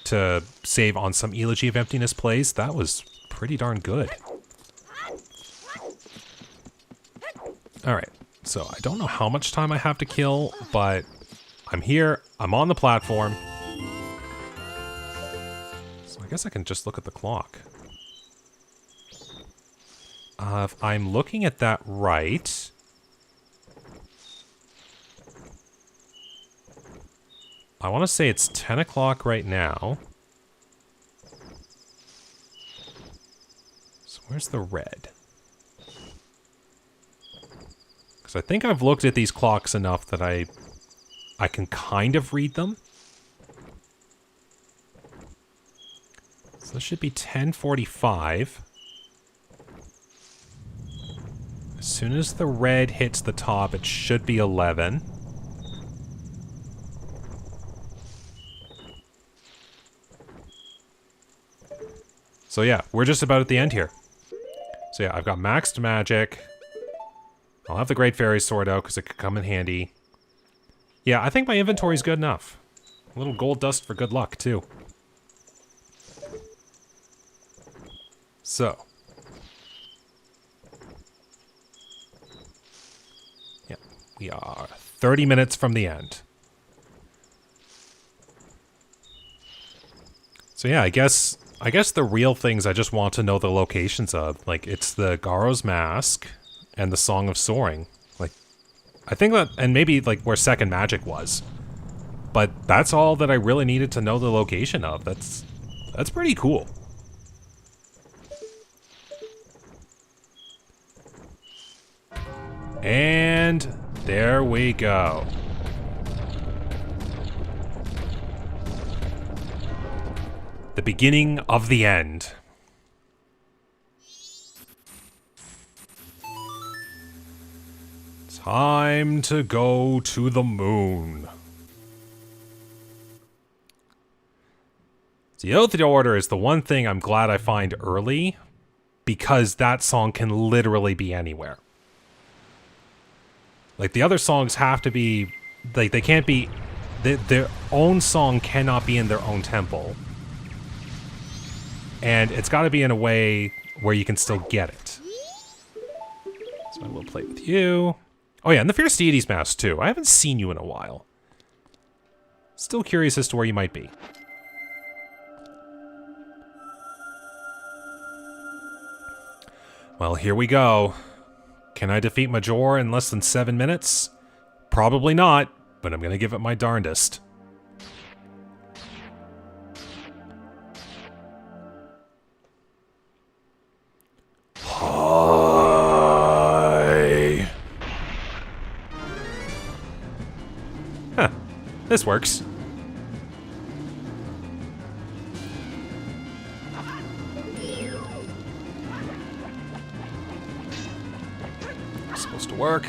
[SPEAKER 1] to save on some Elegy of Emptiness plays, that was pretty darn good. Alright, so I don't know how much time I have to kill, but I'm here, I'm on the platform. So I guess I can just look at the clock. If I'm looking at that right... I want to say it's 10 o'clock right now. So where's the red? Because I think I've looked at these clocks enough that I can kind of read them. So this should be 10:45. As soon as the red hits the top, it should be 11. So yeah, we're just about at the end here. So yeah, I've got maxed magic. I'll have the Great Fairy Sword out because it could come in handy. Yeah, I think my inventory's good enough. A little gold dust for good luck, too. So. Yeah, we are 30 minutes from the end. So yeah, I guess the real things I just want to know the locations of. Like, it's the Garo's Mask and the Song of Soaring. Like, I think that, and maybe, like, where Second Magic was. But that's all that I really needed to know the location of. That's pretty cool. And there we go. The beginning of the end. Time to go to the moon. The Oath Order is the one thing I'm glad I find early, because that song can literally be anywhere. Like, the other songs have to be, like, they can't be, their own song cannot be in their own temple. And it's got to be in a way where you can still get it. So I will play with you. Oh yeah, and the Fierce Deities Mask too. I haven't seen you in a while. Still curious as to where you might be. Well, here we go. Can I defeat Majora in less than 7 minutes? Probably not, but I'm gonna give it my darndest. Hi. Huh. This works. Supposed to work.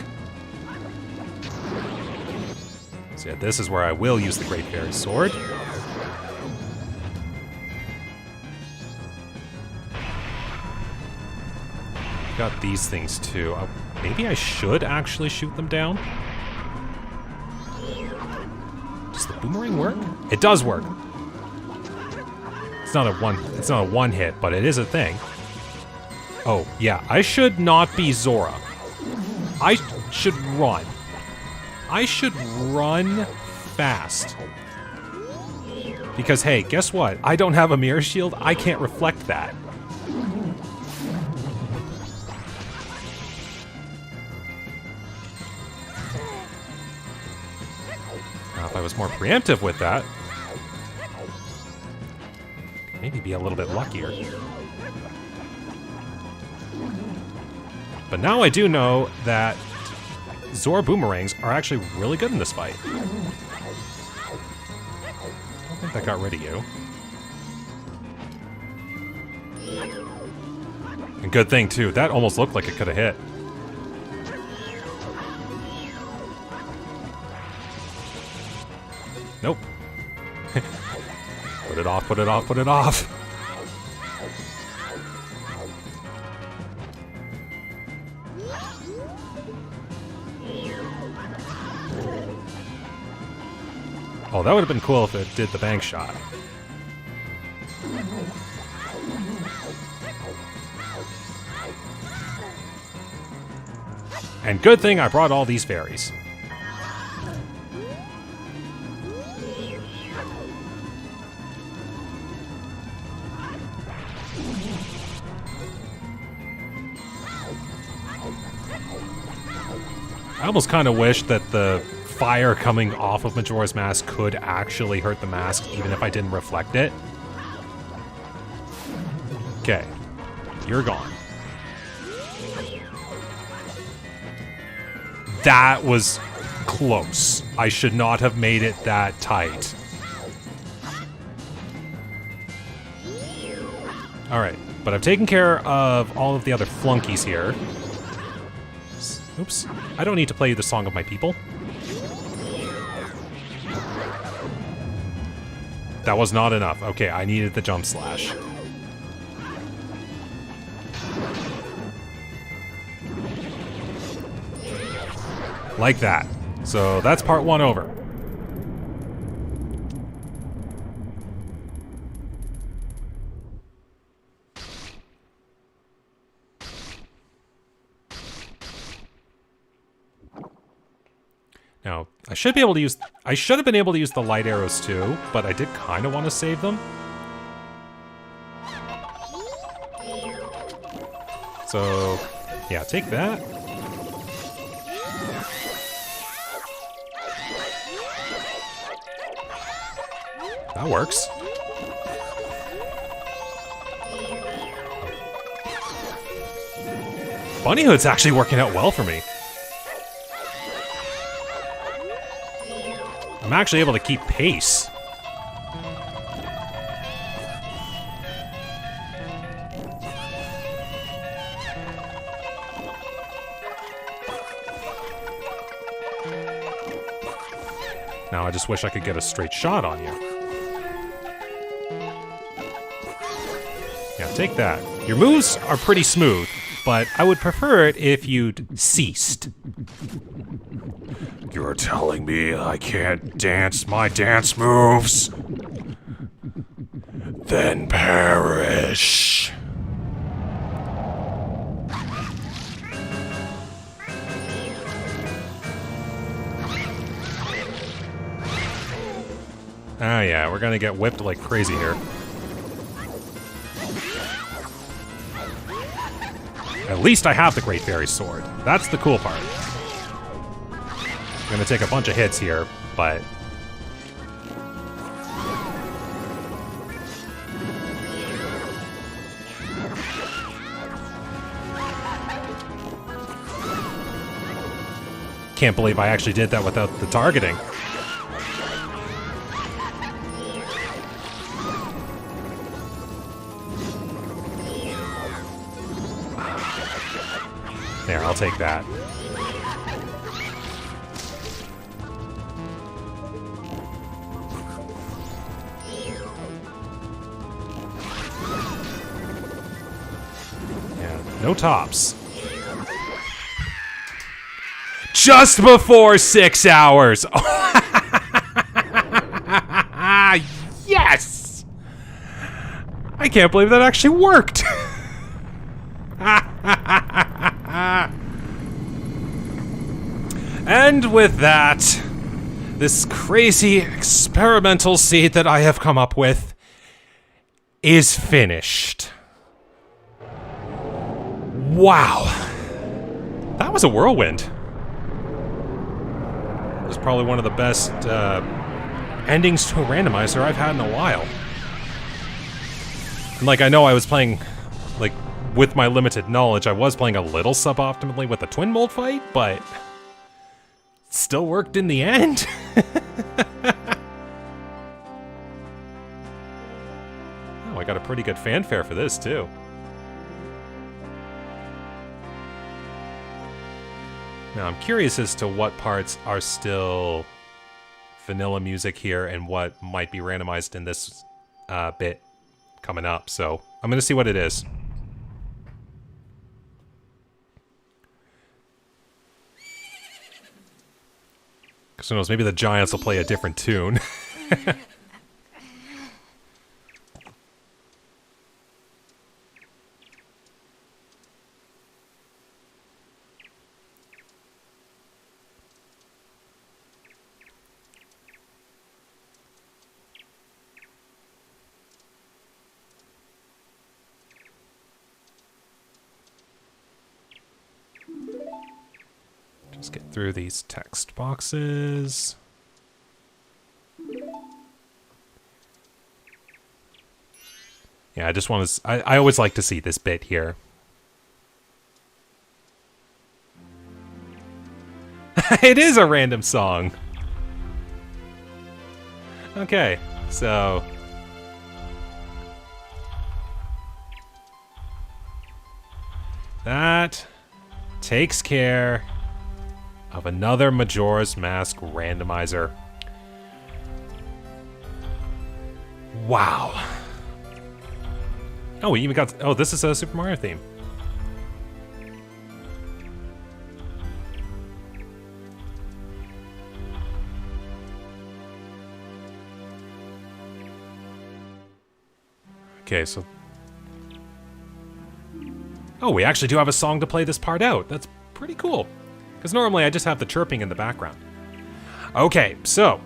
[SPEAKER 1] So yeah, this is where I will use the Great Fairy Sword. Got these things too. Maybe I should actually shoot them down. Does the boomerang work? It does work. It's not a one hit, but it is a thing. Oh, yeah, I should not be Zora. I should run. I should run fast. Because, hey, guess what? I don't have a mirror shield. I can't reflect that. Now, if I was more preemptive with that, maybe be a little bit luckier. But now I do know that Zora boomerangs are actually really good in this fight. I don't think that got rid of you. And good thing, too. That almost looked like it could have hit. Nope. Put it off, put it off, put it off. Oh, that would have been cool if it did the bank shot. And good thing I brought all these fairies. I almost kind of wish that the fire coming off of Majora's Mask could actually hurt the mask, even if I didn't reflect it. Okay. You're gone. That was close. I should not have made it that tight. Alright, but I've taken care of all of the other flunkies here. Oops. I don't need to play the Song of My People. That was not enough. Okay, I needed the jump slash. Like that. So that's part one over. Now, I should be able to use... I should have been able to use the light arrows too, but I did kind of want to save them. So, yeah, take that. That works. Bunny Hood's actually working out well for me. I'm actually able to keep pace. Now I just wish I could get a straight shot on you. Yeah, take that. Your moves are pretty smooth, but I would prefer it if you'd ceased. You're telling me I can't dance my dance moves? Then perish. Oh yeah, we're gonna get whipped like crazy here. At least I have the Great Fairy Sword. That's the cool part. I'm gonna take a bunch of hits here, but... Can't believe I actually did that without the targeting. There, I'll take that. Yeah, no tops. Just before 6 hours! Yes! I can't believe that actually worked! And with that, this crazy experimental seed that I have come up with is finished. Wow. That was a whirlwind. It was probably one of the best endings to a randomizer I've had in a while. And like, I know I was playing, like, with my limited knowledge, I was playing a little suboptimally with the twin mold fight, but... still worked in the end. Oh, I got a pretty good fanfare for this, too. Now, I'm curious as to what parts are still vanilla music here and what might be randomized in this bit coming up. So, I'm going to see what it is. Because who knows, maybe the Giants will play a different tune. Just get through these text boxes. Yeah, I just want to... I always like to see this bit here. It is a random song. Okay, so... that takes care of another Majora's Mask randomizer. Wow. Oh, we even got... oh, this is a Super Mario theme. Okay, so... oh, we actually do have a song to play this part out. That's pretty cool. Because normally I just have the chirping in the background. Okay, so...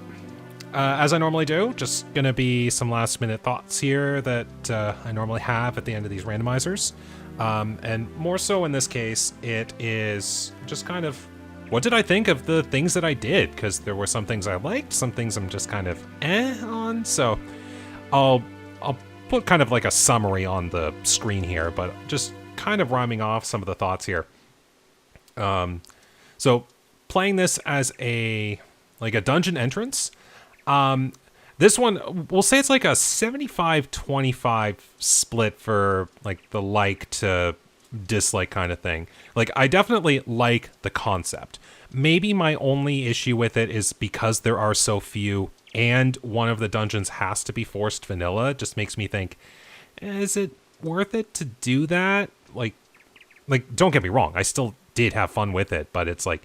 [SPEAKER 1] as I normally do, just gonna be some last minute thoughts here that I normally have at the end of these randomizers. And more so in this case, it is just kind of, what did I think of the things that I did? Because there were some things I liked, some things I'm just kind of on. So I'll put kind of like a summary on the screen here, but just kind of rhyming off some of the thoughts here. So playing this as a dungeon entrance, this one, we'll say it's like a 75-25 split for like the like to dislike kind of thing. Like, I definitely like the concept. Maybe my only issue with it is because there are so few and one of the dungeons has to be forced vanilla. It just makes me think, is it worth it to do that? Like, don't get me wrong, I still did have fun with it, but it's like,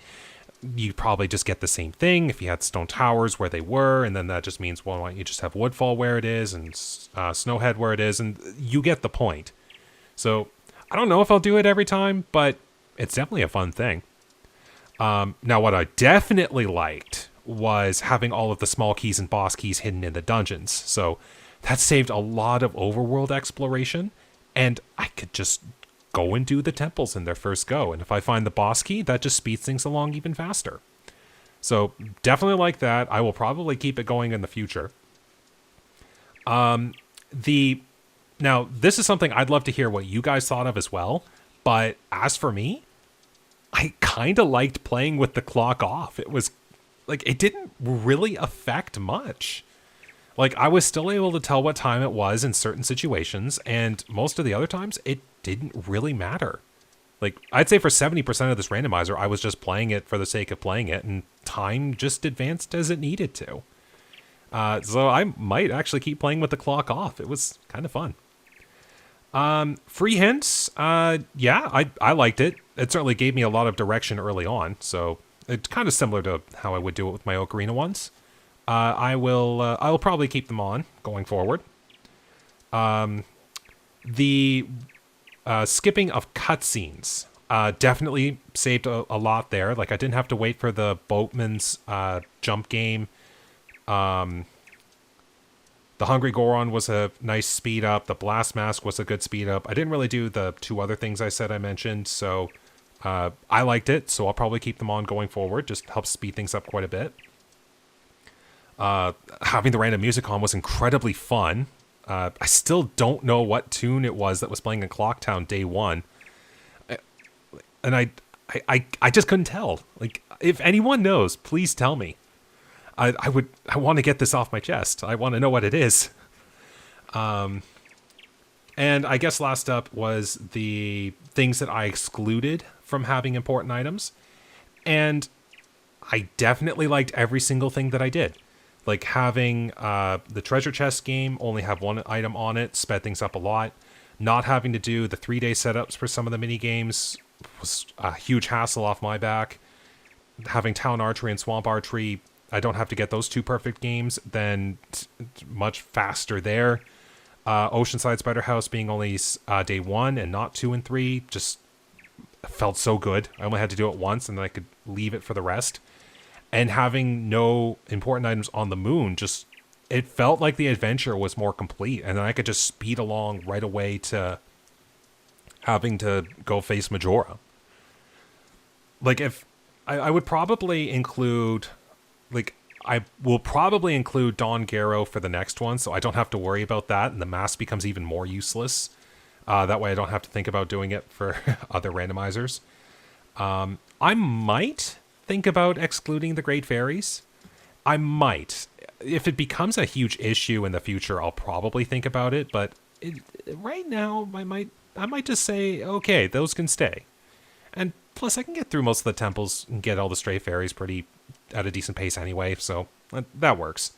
[SPEAKER 1] you probably just get the same thing if you had Stone Towers where they were, and then that just means, well, why don't you just have Woodfall where it is and Snowhead where it is, and you get the point. So I don't know if I'll do it every time, but it's definitely a fun thing. Now, what I definitely liked was having all of the small keys and boss keys hidden in the dungeons. So that saved a lot of overworld exploration, and I could just go and do the temples in their first go. And if I find the boss key, that just speeds things along even faster. So definitely like that. I will probably keep it going in the future. Now, this is something I'd love to hear what you guys thought of as well. But as for me, I kind of liked playing with the clock off. It was like, it didn't really affect much. Like, I was still able to tell what time it was in certain situations, and most of the other times, it didn't really matter. Like, I'd say for 70% of this randomizer, I was just playing it for the sake of playing it, and time just advanced as it needed to. So I might actually keep playing with the clock off. It was kind of fun. Free hints, yeah, I liked it. It certainly gave me a lot of direction early on, so it's kind of similar to how I would do it with my Ocarina ones. I will probably keep them on going forward. The skipping of cutscenes definitely saved a lot there. Like, I didn't have to wait for the boatman's jump game. The Hungry Goron was a nice speed up. The Blast Mask was a good speed up. I didn't really do the two other things I said I mentioned, so I liked it, so I'll probably keep them on going forward. Just helps speed things up quite a bit. Having the random music on was incredibly fun. I still don't know what tune it was that was playing in Clocktown day one. And I just couldn't tell. Like, if anyone knows, please tell me. I want to get this off my chest. I want to know what it is. And I guess last up was the things that I excluded from having important items. And I definitely liked every single thing that I did. Like, having the treasure chest game only have one item on it sped things up a lot. Not having to do the 3-day setups for some of the mini games was a huge hassle off my back. Having Town Archery and Swamp Archery, I don't have to get those two perfect games, then much faster there. Oceanside Spider House being only day 1 and not 2 and 3 just felt so good. I only had to do it once and then I could leave it for the rest. And having no important items on the moon, just, it felt like the adventure was more complete. And then I could just speed along right away to having to go face Majora. Like, if I would probably include, like, I will probably include Don Garo for the next one, so I don't have to worry about that, and the mask becomes even more useless. That way I don't have to think about doing it for other randomizers. I might think about excluding the Great Fairies. I might. If it becomes a huge issue in the future, I'll probably think about it, but right now, I might just say, okay, those can stay. And plus, I can get through most of the temples and get all the stray fairies at a decent pace anyway, so that works.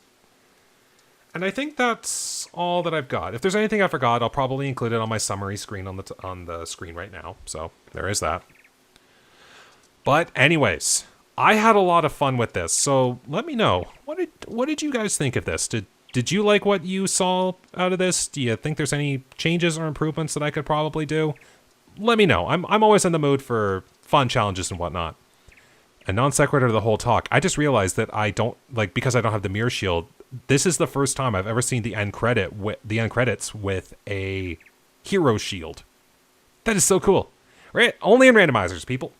[SPEAKER 1] And I think that's all that I've got. If there's anything I forgot, I'll probably include it on my summary screen on the screen right now. So there is that. But anyways, I had a lot of fun with this. So let me know, what did you guys think of this? Did you like what you saw out of this? Do you think there's any changes or improvements that I could probably do? Let me know. I'm always in the mood for fun challenges and whatnot. And non sequitur to the whole talk, I just realized that I don't, like, because I don't have the mirror shield, this is the first time I've ever seen the end credits with a hero shield. That is so cool. Right? Only in randomizers, people.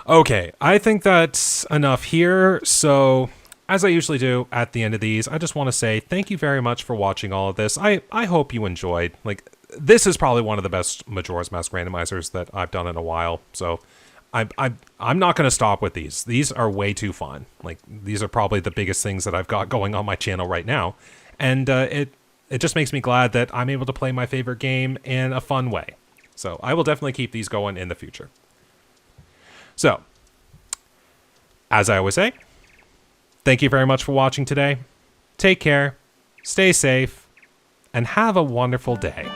[SPEAKER 1] Okay, I think that's enough here. So as I usually do at the end of these, I just want to say thank you very much for watching all of this. I hope you enjoyed. Like, this is probably one of the best Majora's Mask randomizers that I've done in a while. So I'm not going to stop with these. These are way too fun. Like, these are probably the biggest things that I've got going on my channel right now. And it just makes me glad that I'm able to play my favorite game in a fun way. So I will definitely keep these going in the future. So, as I always say, thank you very much for watching today. Take care, stay safe, and have a wonderful day.